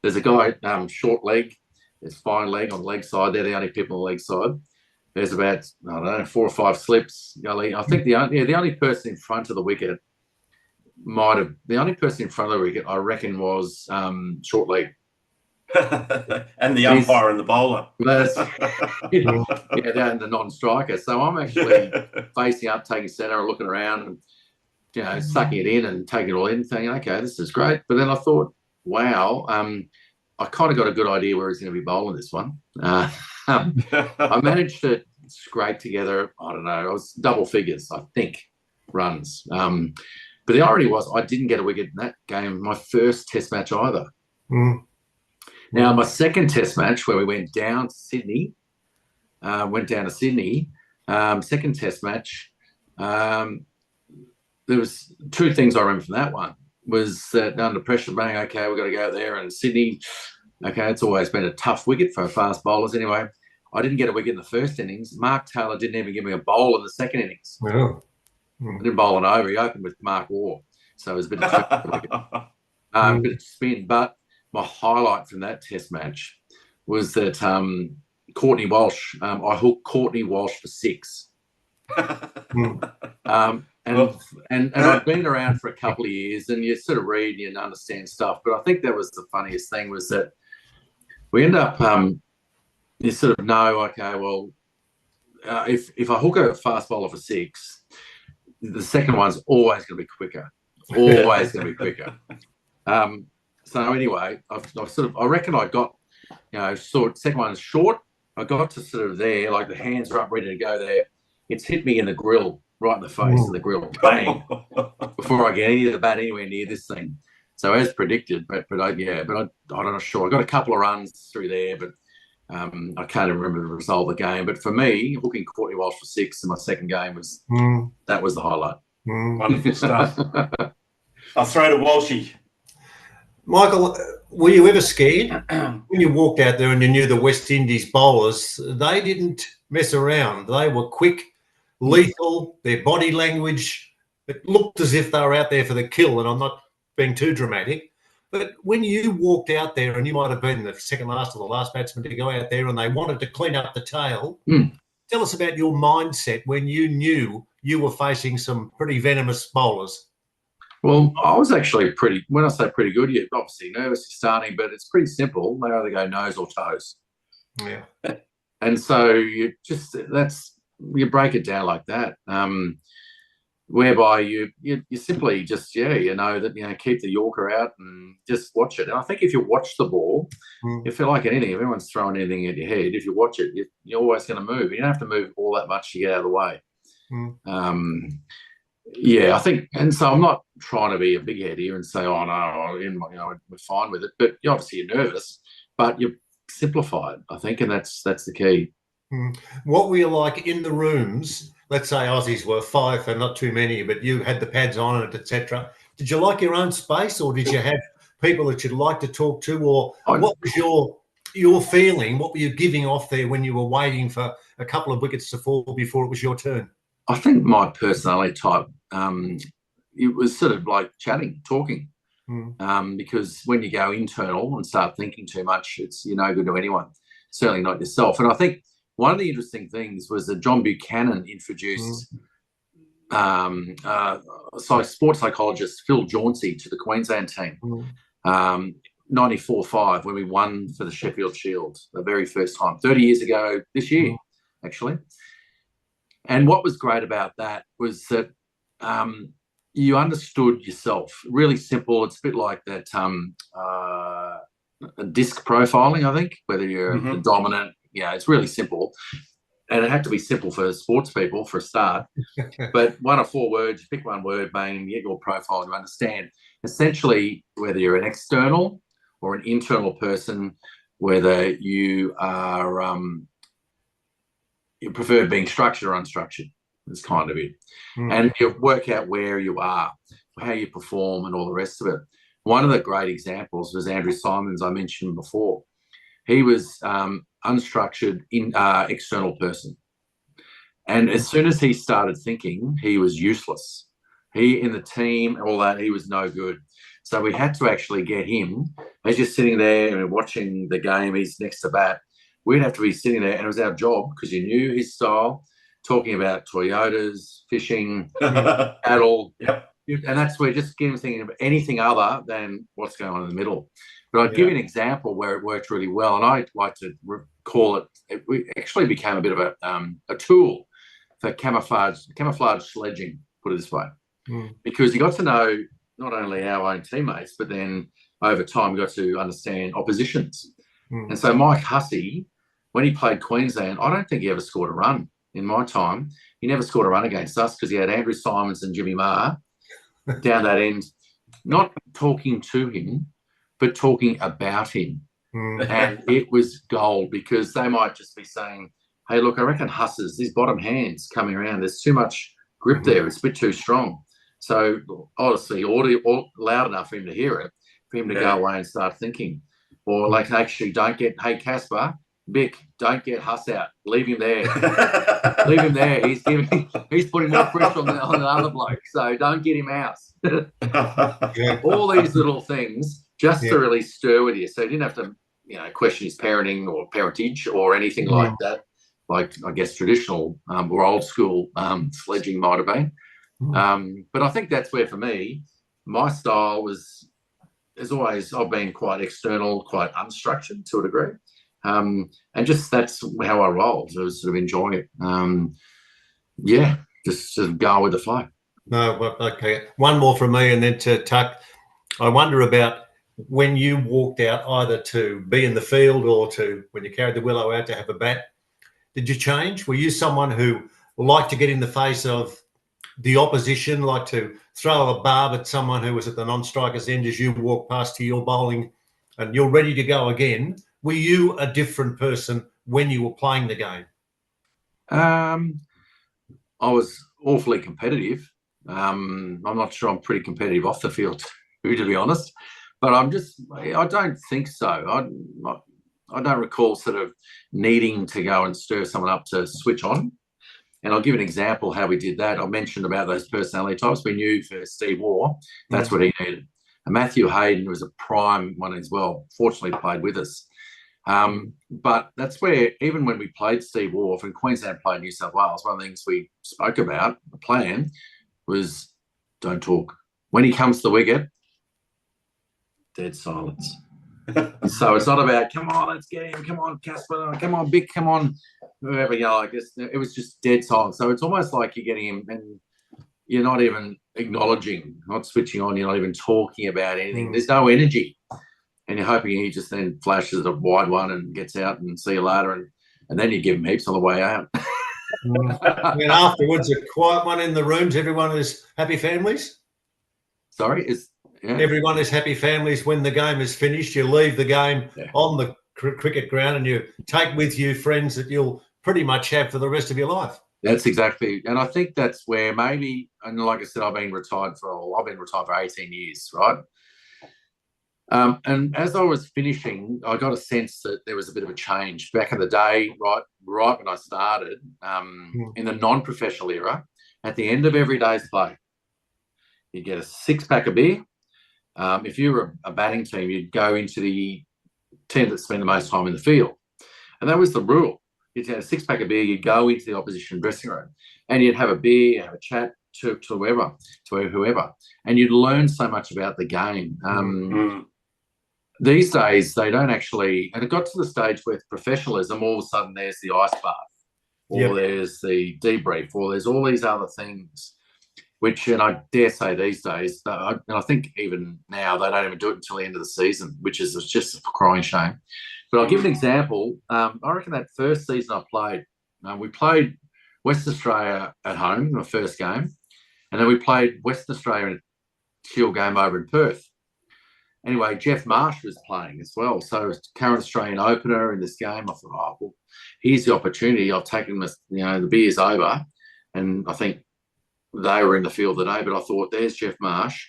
there's a guy, short leg. There's fine leg on the leg side. They're the only people on the leg side. There's about, I don't know, 4 or 5 slips, gully. I think the only person in front of the wicket I reckon, was short leg.
And the umpire and the bowler.
That's, and the non-striker. So I'm actually facing up, taking centre, and looking around, and sucking it in and taking it all in, thinking, okay, this is great. But then I thought, wow, I kind of got a good idea where he's going to be bowling this one. I managed to scrape together, I don't know, it was double figures, I think, runs. But the irony was I didn't get a wicket in that game, my first test match either.
Mm.
Now, my second test match, where we went down to Sydney, second test match, there was 2 things I remember from that one. Was that under pressure, being, okay, we've got to go there, and Sydney, okay, it's always been a tough wicket for fast bowlers anyway. I didn't get a wicket in the first innings. Mark Taylor didn't even give me a bowl in the second innings.
Oh.
I didn't bowl an over. He opened with Mark Waugh. So it was a bit of bit of spin. But my highlight from that test match was that Courtney Walsh, I hooked Courtney Walsh for 6. And I've been around for a couple of years, and you sort of read and understand stuff. But I think that was the funniest thing, was that we end up, you sort of know, okay, well, if I hook a fast bowler for 6, the second one's always going to be quicker. Always going to be quicker. So anyway, I reckon I got, second one's short. I got to sort of there, like the hands are up, ready to go there. It's hit me in the grill, right in the face of the grill, bang, before I get any of the bat anywhere near this thing. So as predicted, but I'm not sure. I got a couple of runs through there, but I can't even remember the result of the game. But for me, hooking Courtney Walsh for 6 in my second game that was the highlight.
Wonderful stuff. I'll throw to Walshy.
Michael, were you ever scared when you walked out there and you knew the West Indies bowlers? They didn't mess around. They were quick, lethal. Their body language, it looked as if they were out there for the kill. And I'm not being too dramatic, but when you walked out there, and you might have been the second last or the last batsman to go out there, and they wanted to clean up the tail, tell us about your mindset when you knew you were facing some pretty venomous bowlers.
Well, I was actually when I say pretty good, you're obviously nervous, you're starting, but it's pretty simple. They either go nose or toes.
Yeah.
And so you break it down like that, whereby you simply just, you know that, keep the Yorker out and just watch it. And I think if you watch the ball, you feel like anything, if anyone's throwing anything at your head, if you watch it, you're always going to move. You don't have to move all that much to get out of the way. I think, and so I'm not trying to be a big head here and say, oh no, we're fine with it. But obviously you're nervous, but you simplify it, I think, and that's the key.
What were you like in the rooms? Let's say Aussies were 5 and not too many, but you had the pads on it, etc. Did you like your own space, or did you have people that you'd like to talk to, or what was your feeling? What were you giving off there when you were waiting for a couple of wickets to fall before it was your turn?
I think my personality type, it was sort of like chatting, talking, because when you go internal and start thinking too much, you're no good to anyone, certainly not yourself. And I think one of the interesting things was that John Buchanan introduced sports psychologist Phil Jauncey to the Queensland team, 94-5, when we won for the Sheffield Shield the very first time, 30 years ago this year, actually. And what was great about that was that you understood yourself. Really simple. It's a bit like that disc profiling, I think, whether you're the dominant. It's really simple. And it had to be simple for sports people for a start. But 1 or 4 words, you pick one word, bang, you get your profile, you understand. Essentially, whether you're an external or an internal person, whether you are you prefer being structured or unstructured. That's kind of it. And you work out where you are, how you perform, and all the rest of it. One of the great examples was Andrew Simons, I mentioned before. He was unstructured, external person. And as soon as he started thinking, he was useless. He, in the team, all that, he was no good. So we had to actually get him. As you're sitting there and watching the game, he's next to bat. We'd have to be sitting there, and it was our job because you knew his style, talking about Toyotas, fishing, cattle.
Yep.
And that's where just get him thinking of anything other than what's going on in the middle. But I'd give you an example where it worked really well, and I like to call it. It actually became a bit of a tool for camouflage sledging. Put it this way, because you got to know not only our own teammates, but then over time we got to understand oppositions. And so Mike Hussey, when he played Queensland, I don't think he ever scored a run in my time. He never scored a run against us because he had Andrew Simons and Jimmy Maher down that end, not talking to him, but talking about him. And it was gold because they might just be saying, hey, look, I reckon Huss's, these bottom hands coming around, there's too much grip there. It's a bit too strong. So obviously loud enough for him to hear it, for him to go away and start thinking. Or like, actually, don't get, hey, Casper, Mick, don't get Huss out. Leave him there. Leave him there. He's putting more pressure on the other bloke. So don't get him out. All these little things just to really stir with you. So you didn't have to, question his parenting or parentage or anything like that. Like, I guess, traditional or old school sledging might have been. But I think that's where, for me, my style has always, I've been quite external, quite unstructured to a degree. And just that's how I roll. So I was sort of enjoying it. Just sort of go with the flow.
No, well, okay. One more from me, and then to Tuck. I wonder about when you walked out either to be in the field or to when you carried the willow out to have a bat. Did you change? Were you someone who liked to get in the face of the opposition, like to throw a barb at someone who was at the non-striker's end as you walk past to your bowling and you're ready to go again? Were you a different person when you were playing the game?
I was awfully competitive. I'm not sure I'm pretty competitive off the field, to be honest. But I don't think so. I don't recall sort of needing to go and stir someone up to switch on. And I'll give an example how we did that. I mentioned about those personality types. We knew for Steve Waugh, that's what he needed. And Matthew Hayden was a prime one as well, fortunately played with us. But that's where, even when we played Steve Waugh, and Queensland played New South Wales, one of the things we spoke about, the plan, was don't talk. When he comes to the wicket, dead silence. So it's not about, come on, let's get him, come on, Casper, come on, Vic, come on, whoever, like this. It was just dead silence. So it's almost like you're getting him and you're not even acknowledging, not switching on, you're not even talking about anything. There's no energy. And you're hoping he just then flashes a wide one and gets out and see you later. And then you give him heaps on the way out.
And afterwards, a quiet one in the rooms. Everyone is happy families?
Sorry?
Everyone is happy families when the game is finished. You leave the game on the cricket ground and you take with you friends that you'll pretty much have for the rest of your life.
That's exactly. And I think that's where maybe, and like I said, I've been retired for 18 years, right? And as I was finishing, I got a sense that there was a bit of a change. Back in the day, right when I started, in the non-professional era, at the end of every day's play, you'd get a 6-pack of beer. If you were a batting team, you'd go into the team that spent the most time in the field. And that was the rule. You'd have a 6-pack of beer, you'd go into the opposition dressing room, and you'd have a beer, have a chat to whoever, and you'd learn so much about the game. These days, they don't actually, and it got to the stage where professionalism, all of a sudden there's the ice bath, or there's the debrief, or there's all these other things, which, and I dare say these days, and I think even now, they don't even do it until the end of the season, which is just a crying shame. But I'll give an example. I reckon that first season I played, we played Western Australia at home, the first game, and then we played Western Australia in a Shield game over in Perth. Anyway, Jeff Marsh was playing as well. So current Australian opener in this game. I thought, well, here's the opportunity. I've taken this, the beer's over. And I think they were in the field today, but I thought, there's Jeff Marsh.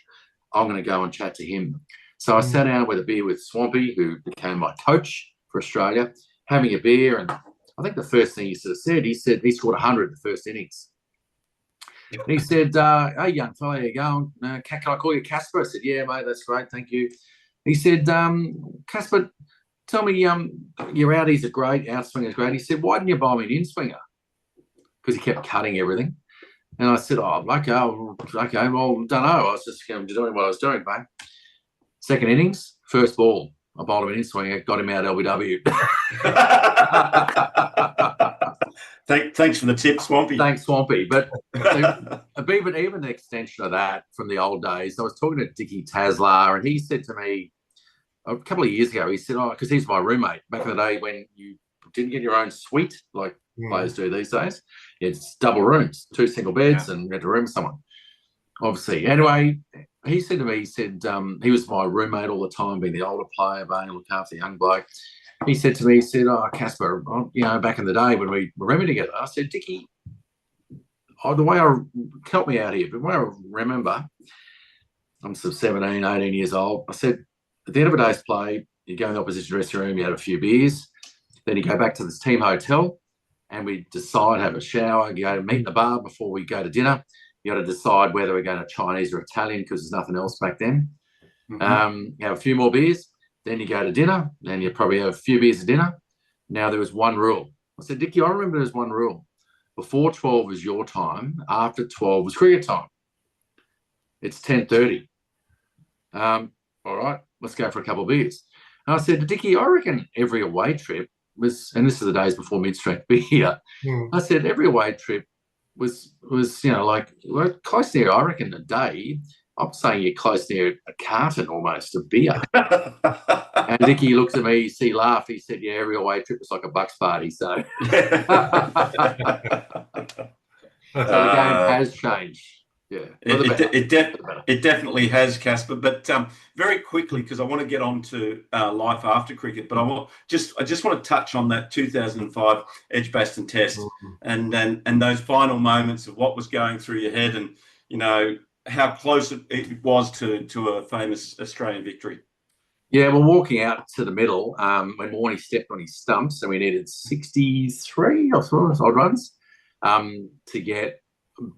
I'm going to go and chat to him. So I sat down with a beer with Swampy, who became my coach for Australia, having a beer, and I think the first thing he sort of said, he scored 100 the first innings. And he said, "Hey, young fella, how you going? Can I call you Casper?" I said, "Yeah, mate, that's great, thank you." He said, "Casper, tell me, your outies are great, outswing is great." He said, "Why didn't you buy me an in-swinger?" Because he kept cutting everything. And I said, "Oh, okay, well, don't know. I was just doing what I was doing, mate." Second innings, first ball, I bowled him an in-swinger, got him out LBW.
Thanks for the tip, Swampy.
Thanks, Swampy. But even the extension of that from the old days, I was talking to Dickie Taslar, and he said to me a couple of years ago, he said, because he's my roommate back in the day when you didn't get your own suite like players do these days. It's double rooms, 2 single beds, and you had to room someone, obviously. Anyway, he said to me, he was my roommate all the time, being the older player, being looked after the young bloke. He said to me, "Oh, Casper, back in the day when we were rooming together," I said, "Dickie, help me out here, but the way I remember, I'm sort of 17, 18 years old. I said, at the end of a day's play, you go in the opposition dressing room, you have a few beers, then you go back to this team hotel, and we decide, have a shower, you go to meet in the bar before we go to dinner. You got to decide whether we're going to Chinese or Italian because there's nothing else back then. You have a few more beers, then you go to dinner, and you probably have a few beers at dinner. Now, there was one rule." I said, "Dickie, I remember there's one rule. Before 12 was your time, after 12 was cricket time. It's 10:30. All right, let's go for a couple of beers." And I said to Dickie, "I reckon every away trip was," and this is the days before mid-strength beer, I said, "every away trip was close near, I reckon, a day. I'm saying you're close near a carton almost of beer." And Dickie looked at me, he laughed, he said, "Yeah, every away trip was like a bucks party." So, so the game has changed. Yeah,
it definitely has, Casper. But very quickly, because I want to get on to life after cricket, but I just want to touch on that 2005 Edgbaston Test and those final moments of what was going through your head, and how close it was to a famous Australian victory.
Yeah, well, walking out to the middle, when Morney stepped on his stumps, and we needed 63 odd runs to get.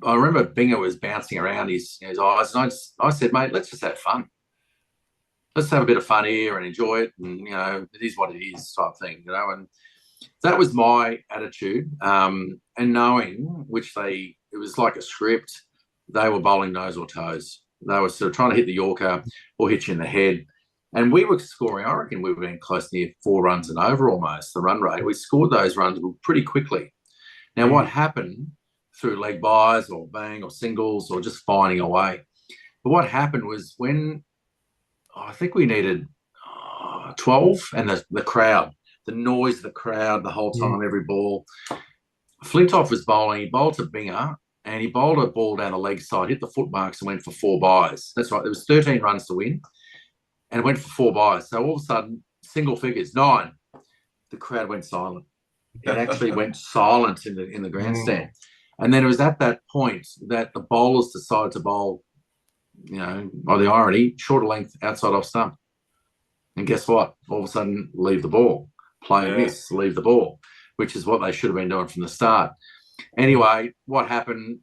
I remember Binger was bouncing around his eyes, and I said, "Mate, let's just have fun. Let's have a bit of fun here and enjoy it, and it is what it is," type thing, And that was my attitude, and knowing it was like a script. They were bowling nose or toes. They were sort of trying to hit the Yorker or hit you in the head. And we were scoring, I reckon we were getting close near 4 runs and over almost, the run rate. We scored those runs pretty quickly. Now, what happened through leg buys or bang or singles or just finding a way? But what happened was when I think we needed 12, and the crowd, the noise of the crowd the whole time, every ball. Flintoff was bowling. He bowled to Binger, and he bowled a ball down the leg side, hit the foot marks, and went for 4 byes. That's right. There was 13 runs to win, and it went for 4 byes. So all of a sudden, single figures, 9. The crowd went silent. It actually went silent in the grandstand. And then it was at that point that the bowlers decided to bowl, by the irony, shorter length outside off stump. And guess what? All of a sudden, leave the ball. Play and miss, leave the ball, which is what they should have been doing from the start. Anyway, what happened,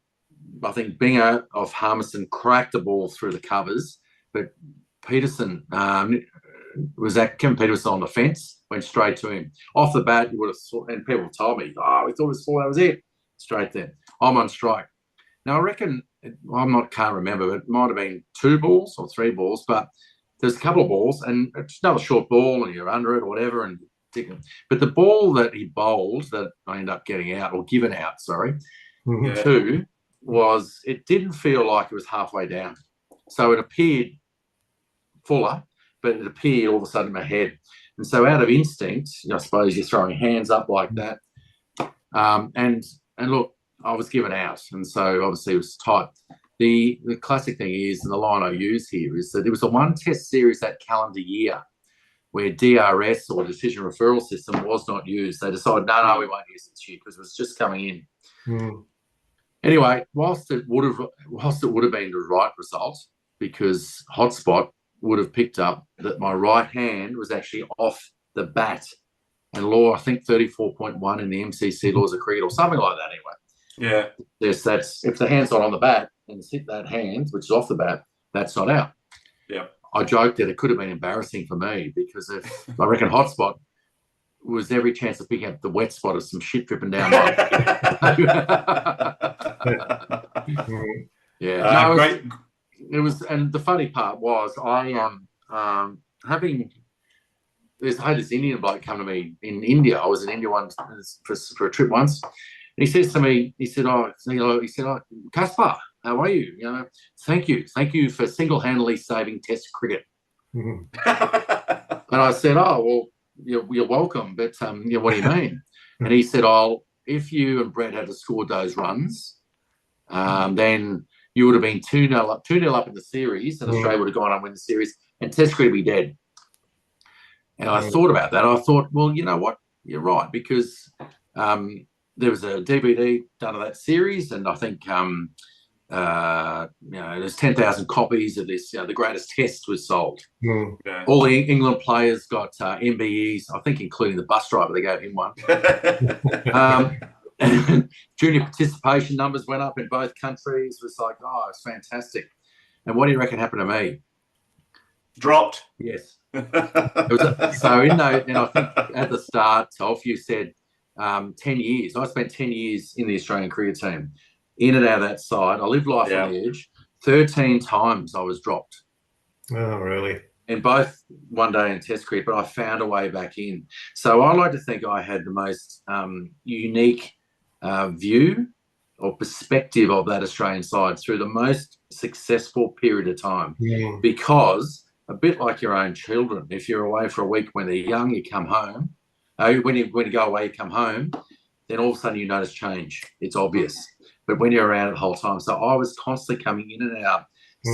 I think Binger off Harmison cracked the ball through the covers, but Peterson, Kevin Peterson on the fence, went straight to him. Off the bat, you would have thought, and people told me, we thought it was 4, that was it. Straight there. I'm on strike. Now, I reckon, can't remember, but it might have been 2 balls or 3 balls, but there's a couple of balls, and it's another short ball, and you're under it or whatever, and but the ball that he bowled that I ended up getting out, or given out, to, was, it didn't feel like it was halfway down. So it appeared fuller, but it appeared all of a sudden in my head. And so out of instinct, I suppose you're throwing hands up like that. And look, I was given out. And so obviously it was tight. The classic thing is, and the line I use here, is that it was a 1 test series that calendar year where DRS, or decision referral system, was not used. They decided, no, we won't use it this year because it was just coming in. Anyway, whilst it would have been the right result, because Hotspot would have picked up that my right hand was actually off the bat and law, I think 34.1 in the MCC laws of cricket or something like that anyway.
Yeah.
Yes, that's if the hand's not on the bat and it's hit that hand, which is off the bat, that's not out.
Yeah.
I joked that it could have been embarrassing for me because if I reckon hotspot was every chance of picking up the wet spot of some shit dripping down my yeah.
Great.
It was, and the funny part was I had this Indian bloke come to me in India. I was in India once for a trip once. And he says to me, he said, Kaspar, how are you? Thank you for single-handedly saving Test cricket. And I said, oh, well, you're welcome, but what do you mean? And he said, if you and Brett had to score those runs, then you would have been 2-0 up in the series, and Australia would have gone on and win the series, and Test cricket would be dead. And I thought about that. I thought, well, you know what? You're right, because there was a DVD done of that series, and I think there's 10,000 copies of this. The greatest test was sold.
Yeah.
All the England players got MBEs, I think, including the bus driver. They gave him one. And junior participation numbers went up in both countries. It was like, oh, it's fantastic. And what do you reckon happened to me?
Dropped.
Yes. And I think at the start, Tolf, you said 10 years. I spent 10 years in the Australian cricket team, in and out of that side. I lived life on the edge. 13 times I was dropped.
Oh, really?
In both one day and Test cricket, but I found a way back in. So I like to think I had the most unique view or perspective of that Australian side through the most successful period of time. Because a bit like your own children, if you're away for a week when they're young, you come home. When you go away, you come home, then all of a sudden you notice change. It's obvious. But when you're around it the whole time, so I was constantly coming in and out,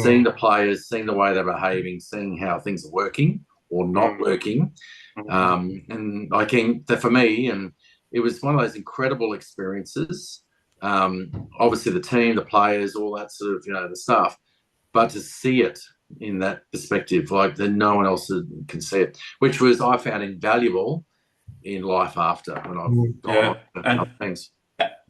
seeing the players, seeing the way they're behaving, seeing how things are working or not working. And I came that for me, and it was one of those incredible experiences. Obviously, the team, the players, all that sort of, the stuff, but to see it in that perspective, like that no one else can see it, which was I found invaluable in life after when I've gone on things.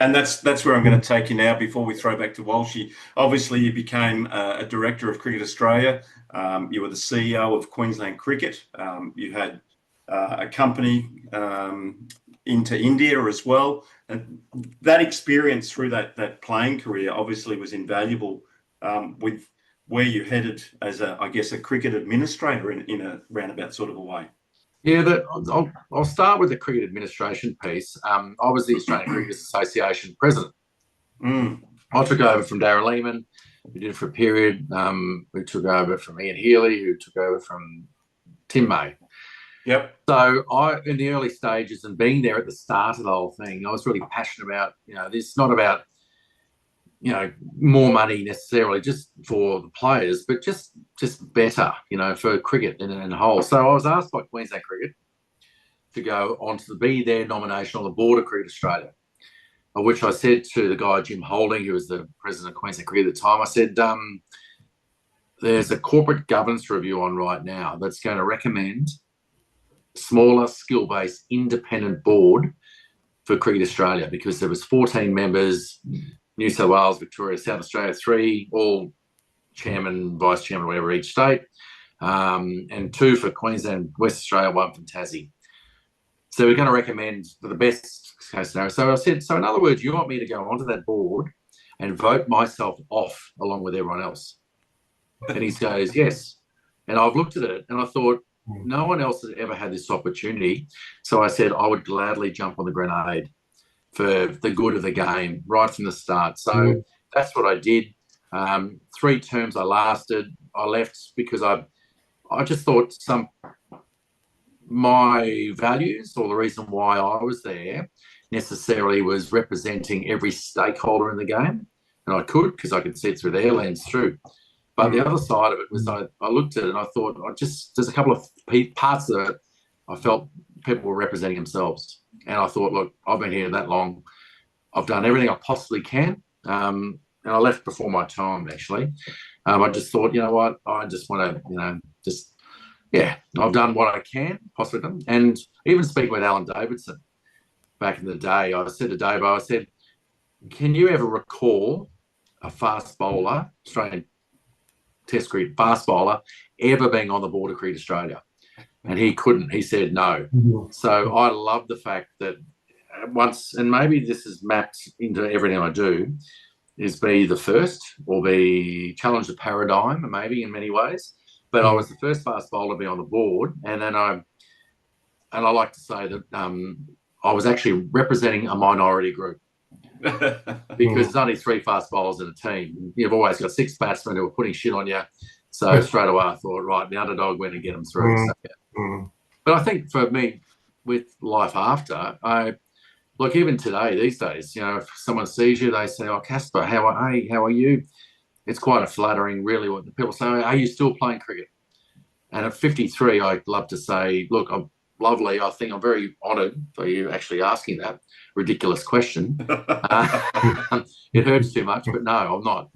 And that's where I'm going to take you now before we throw back to Walshy. Obviously, you became a director of Cricket Australia. You were the CEO of Queensland Cricket. You had a company into India as well. And that experience through that playing career obviously was invaluable with where you headed as a cricket administrator in a roundabout sort of a way.
Yeah, I'll start with the cricket administration piece. I was the Australian Cricket Association president. I took over from Darren Lehman. We did it for a period. We took over from Ian Healy, who took over from Tim May.
Yep.
So in the early stages and being there at the start of the whole thing, I was really passionate about, this not about, more money necessarily just for the players, but just better, for cricket in a whole. So I was asked by Queensland Cricket to go on to be their nomination on the board of Cricket Australia, of which I said to the guy, Jim Holding, who was the president of Queensland Cricket at the time, I said, there's a corporate governance review on right now that's going to recommend smaller, skill-based, independent board for Cricket Australia, because there was 14 members, New South Wales, Victoria, South Australia, 3, all chairman, vice chairman, whatever, each state, and 2 for Queensland, West Australia, 1 from Tassie. So we're going to recommend for the best case scenario. So I said, so in other words, you want me to go onto that board and vote myself off along with everyone else? And he goes, yes. And I've looked at it and I thought, no one else has ever had this opportunity. So I said I would gladly jump on the grenade for the good of the game right from the start. So that's what I did. 3 terms I lasted. I left because I just thought my values, or the reason why I was there necessarily, was representing every stakeholder in the game. And I could, because I could see it through their lens through. But the other side of it was I looked at it and I thought, there's a couple of parts of it I felt people were representing themselves. And I thought, look, I've been here that long. I've done everything I possibly can. And I left before my time, actually. I just thought, you know what, I just want to, I've done what I can, possibly done. And even speaking with Alan Davidson back in the day, I said to Davo, I said, can you ever recall a fast bowler, Australian Test cricket fast bowler, ever being on the board of Cricket Australia? And he couldn't. He said no. So I love the fact that once, and maybe this is mapped into everything I do, is be the first or be challenge the paradigm, maybe in many ways. But I was the first fast bowler to be on the board, and then I like to say that I was actually representing a minority group because there's only 3 fast bowlers in a team. You've always got 6 batsmen who are putting shit on you. So straight away I thought, right, the underdog went and get them through. So, yeah. But I think for me, with life after, look, even today, these days, you know, if someone sees you, they say, oh, Casper, how are you? It's quite a flattering, really, what the people say, are you still playing cricket? And at 53, I'd love to say, look, I'm lovely. I think I'm very honoured for you actually asking that ridiculous question. It hurts too much, but no, I'm not.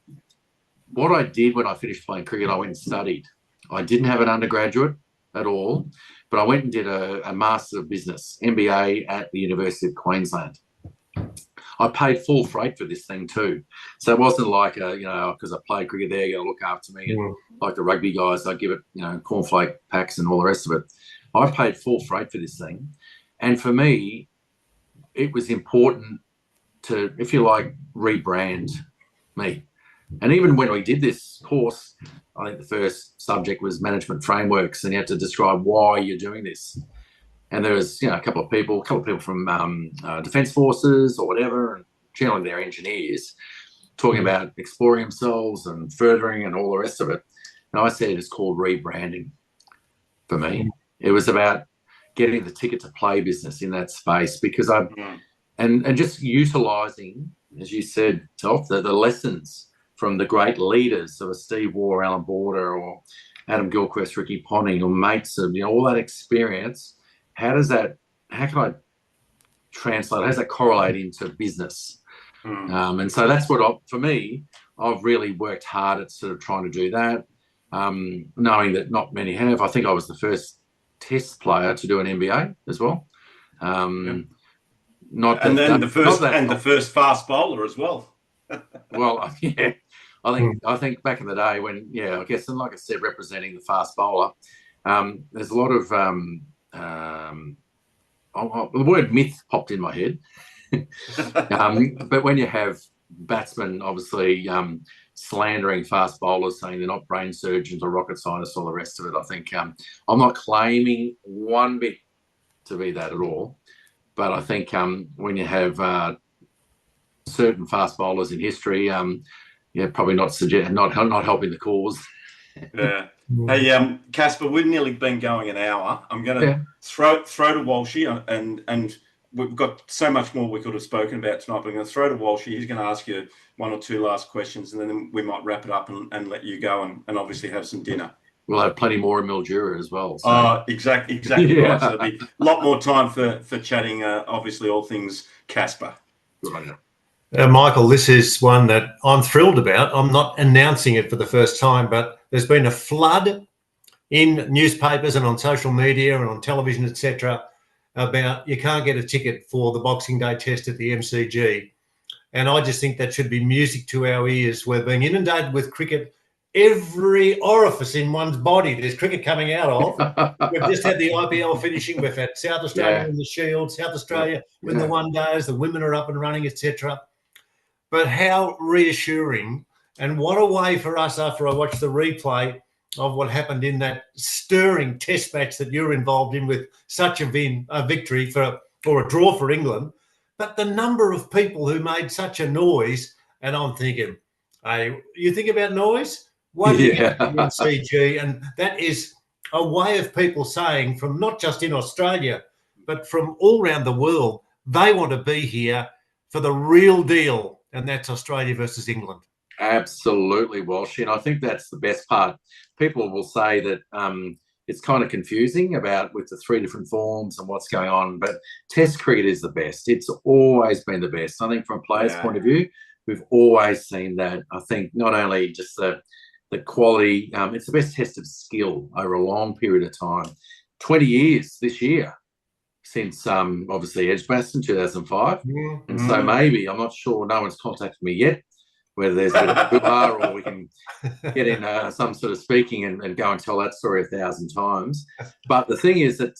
What I did when I finished playing cricket, I went and studied. I didn't have an undergraduate at all, but I went and did a Master of Business, MBA at the University of Queensland. I paid full freight for this thing too. So it wasn't like, because I played cricket there, you're going to look after me. And like the rugby guys, I give it, cornflake packs and all the rest of it. I paid full freight for this thing. And for me, it was important to, if you like, rebrand me. And even when we did this course, I think the first subject was management frameworks, and you had to describe why you're doing this. And there was, a couple of people from Defence Forces or whatever, and generally they're engineers, talking about exploring themselves and furthering and all the rest of it. And I said it's called rebranding for me. It was about getting the ticket to play business in that space, because and just utilising, as you said, Telf, the lessons from the great leaders of Steve Waugh, Alan Border, or Adam Gilchrist, Ricky Ponting, or mates of, all that experience. How can I translate, how does that correlate into business? And so that's what, for me, I've really worked hard at sort of trying to do that, knowing that not many have. I think I was the first Test player to do an MBA as well. The
first fast bowler as well.
Well, yeah, I think back in the day when, I guess, and like I said, representing the fast bowler, there's a lot of the word myth popped in my head. But when you have batsmen obviously slandering fast bowlers, saying they're not brain surgeons or rocket scientists, all the rest of it, I think I'm not claiming one bit to be that at all. But I think when you have certain fast bowlers in history, probably not helping the cause.
Yeah. Hey, Casper, we've nearly been going an hour. I'm going to throw to Walshy, and we've got so much more we could have spoken about tonight, but I'm going to throw to Walshy. He's going to ask you 1 or 2 last questions, and then we might wrap it up and let you go and obviously have some dinner.
We'll have plenty more in Mildura as well. So.
Exactly right. So there'll be a lot more time for chatting, obviously, all things Casper.
Good on you.
Michael, this is one that I'm thrilled about. I'm not announcing it for the first time, but there's been a flood in newspapers and on social media and on television, etc., about you can't get a ticket for the Boxing Day Test at the MCG. And I just think that should be music to our ears. We're being inundated with cricket. Every orifice in one's body there's cricket coming out of. We've just had the IPL finishing. We've had South Australia in the Shield, South Australia with the one days, the women are up and running, etc. But how reassuring, and what a way for us after I watched the replay of what happened in that stirring Test match that you're involved in with such a victory or a draw for England. But the number of people who made such a noise, and I'm thinking, hey, you think about noise? Why do you get the MCG? And that is a way of people saying, from not just in Australia, but from all around the world, they want to be here for the real deal, and that's Australia versus England.
Absolutely, Walsh. And I think that's the best part. People will say that it's kind of confusing with the 3 different forms and what's going on, but Test cricket is the best. It's always been the best. I think from a player's point of view, we've always seen that. I think not only just the quality, it's the best test of skill over a long period of time. 20 years this year. since obviously Edgbaston 2005.
Mm-hmm.
And so maybe, I'm not sure, no one's contacted me yet, whether there's a bit of hoo-ha or we can get in some sort of speaking and go and tell that story 1,000 times. But the thing is that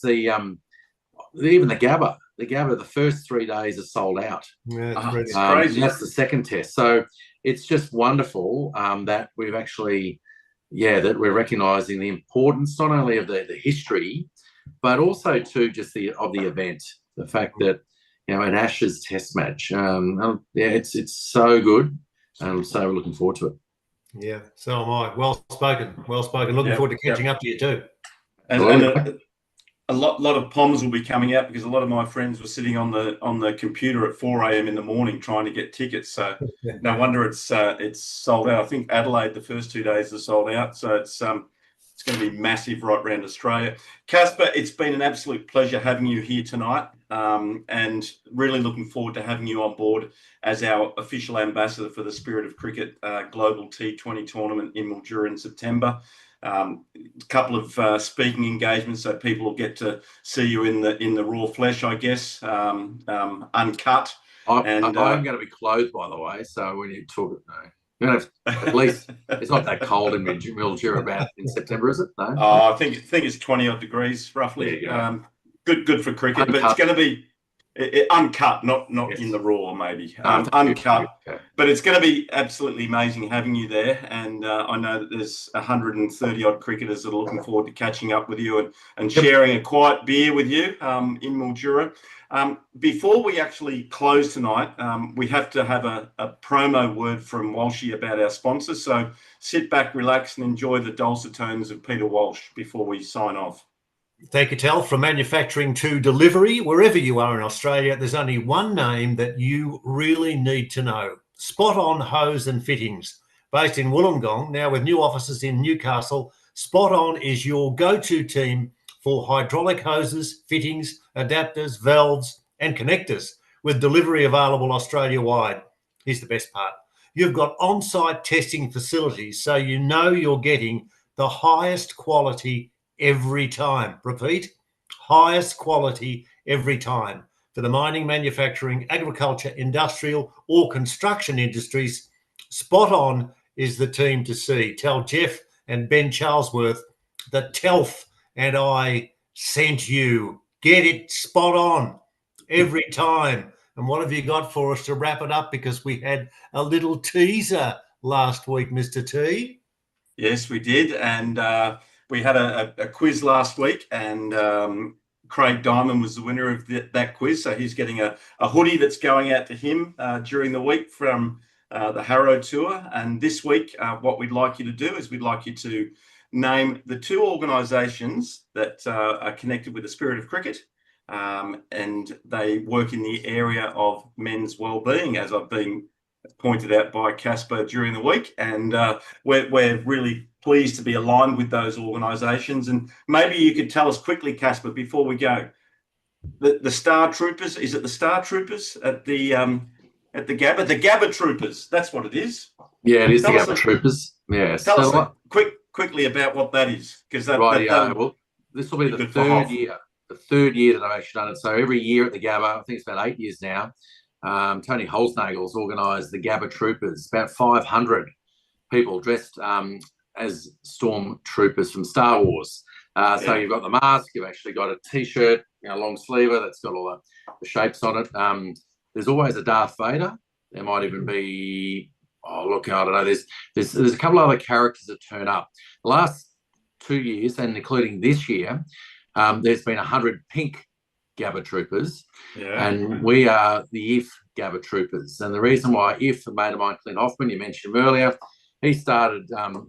even the Gabba, the first 3 days are sold out.
Yeah,
it's crazy.
That's the second test. So it's just wonderful that we've actually, that we're recognising the importance not only of the history, but also too just of the event. The fact that an Ashes Test match, it's so good, and so we're looking forward to it.
Yeah, so am I. Well spoken. Looking forward to catching up to you too.
And a lot of POMs will be coming out because a lot of my friends were sitting on the computer at 4 a.m. in the morning trying to get tickets. So no wonder it's sold out. I think Adelaide, the first 2 days are sold out. So it's going to be massive right around Australia. Kasper, it's been an absolute pleasure having you here tonight, and really looking forward to having you on board as our official ambassador for the Spirit of Cricket Global T20 tournament in Mildura in September. A couple of speaking engagements, so people will get to see you in the raw flesh, I guess, uncut.
I'm going to be clothed, by the way, so when you talk, you're going to have, at least it's not that cold in Mildura about in September, is it? No.
I think it's 20 odd degrees roughly. Good for cricket, uncut. But it's going to be uncut, not yes. In the raw, maybe uncut. Okay. But it's going to be absolutely amazing having you there, and I know that there's 130 odd cricketers that are looking forward to catching up with you and sharing a quiet beer with you in Mildura. Before we actually close tonight, we have to have a promo word from Walshy about our sponsors. So sit back, relax, and enjoy the dulcet tones of Peter Walsh before we sign off.
Thank you, Tel. From manufacturing to delivery, wherever you are in Australia, there's only one name that you really need to know. Spot On Hose and Fittings. Based in Wollongong, now with new offices in Newcastle, Spot On is your go-to team for hydraulic hoses, fittings, adapters, valves, and connectors, with delivery available Australia-wide. Here's the best part. You've got on-site testing facilities, so you know you're getting the highest quality every time. Repeat, highest quality every time. For the mining, manufacturing, agriculture, industrial, or construction industries, Spot On is the team to see. Tell Jeff and Ben Charlesworth that Telf and I sent you. Get it spot on every time. And what have you got for us to wrap it up? Because we had a little teaser last week, Mr. T.
Yes, we did. And we had a quiz last week, and Craig Diamond was the winner of that quiz. So he's getting a hoodie that's going out to him during the week from the Harrow Tour. And this week, what we'd like you to do is we'd like you to name the two organisations that are connected with the Spirit of Cricket, and they work in the area of men's wellbeing, as I've been pointed out by Kasper during the week. And we're really pleased to be aligned with those organisations. And maybe you could tell us quickly, Kasper, before we go, the Star Troopers, is it the Star Troopers at the Gabba? The Gabba Troopers, that's what it is.
Yeah, it is the Gabba Troopers. Yeah.
Tell us quickly about what that is, because
well, this will be the third year. The third year that I've actually done it. So every year at the Gabba, I think it's about 8 years now, Tony Holsnagel's organised the Gabba Troopers, about 500 people dressed as stormtroopers from Star Wars. So you've got the mask, you've actually got a T-shirt, long sleever that's got all the shapes on it. There's always a Darth Vader. There might even be, I don't know. There's a couple other characters that turn up. The last 2 years, and including this year, there's been 100 pink Gabba Troopers, and we are the IF Gabba Troopers. And the reason why IF, a mate of mine, Clint Hoffman, you mentioned him earlier, he started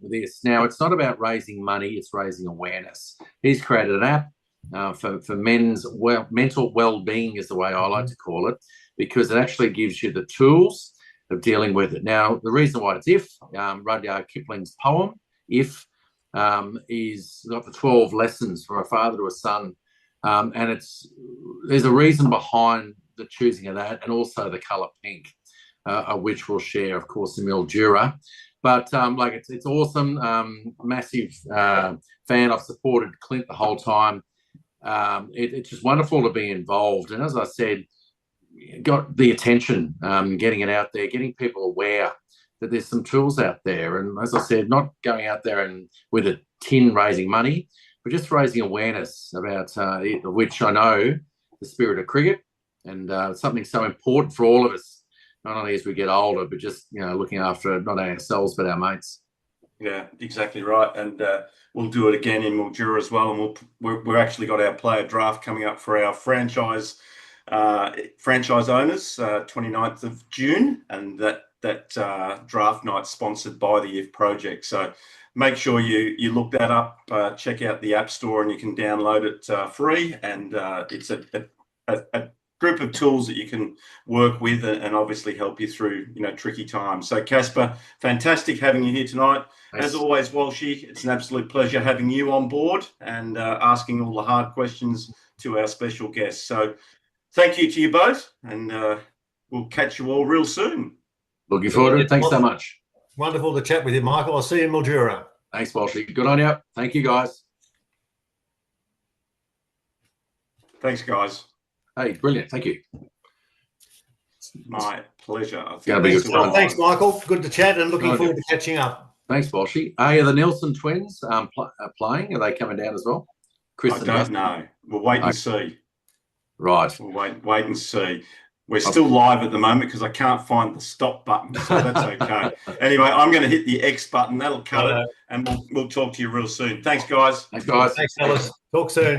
this. Now, it's not about raising money, it's raising awareness. He's created an app for men's mental well-being, is the way I like to call it, because it actually gives you the tools of dealing with it. Now, the reason why it's IF, Rudyard Kipling's poem, IF, is got the 12 lessons from a father to a son. And there's a reason behind the choosing of that, and also the colour pink, of which we'll share, of course, in Mildura. But it's awesome. Massive fan. I've supported Clint the whole time. It's just wonderful to be involved. And as I said, got the attention, getting it out there, getting people aware that there's some tools out there. And as I said, not going out there and with a tin raising money, but just raising awareness about it, which I know the spirit of cricket, and something so important for all of us, not only as we get older, but just, looking after not only ourselves, but our mates.
Yeah, exactly right. And we'll do it again in Mildura as well. And we're actually got our player draft coming up for our franchise owners, 29th of June. And that draft night sponsored by the IF Project. So make sure you look that up, check out the App Store, and you can download it free. And it's a group of tools that you can work with and obviously help you through, tricky times. So Kasper, fantastic having you here tonight. As always, Walshy, it's an absolute pleasure having you on board and asking all the hard questions to our special guests. So thank you to you both, and we'll catch you all real soon.
Looking forward to it. Thanks so much.
Wonderful to chat with you, Michael. I'll see you in Mildura.
Thanks, Walshy. Good on you. Thank you, guys.
Thanks, guys.
Hey, brilliant. Thank you.
My pleasure.
Thanks, Michael. Good to chat and looking forward to catching up.
Thanks, Walshy. Are the Nelson twins playing? Are they coming down as well?
I don't know. We'll wait and see.
Right.
We'll wait and see. We're still live at the moment because I can't find the stop button, so that's okay. Anyway, I'm going to hit the X button. That'll cut it, and we'll talk to you real soon. Thanks, guys.
Thanks, guys.
Thanks, fellas. Talk soon.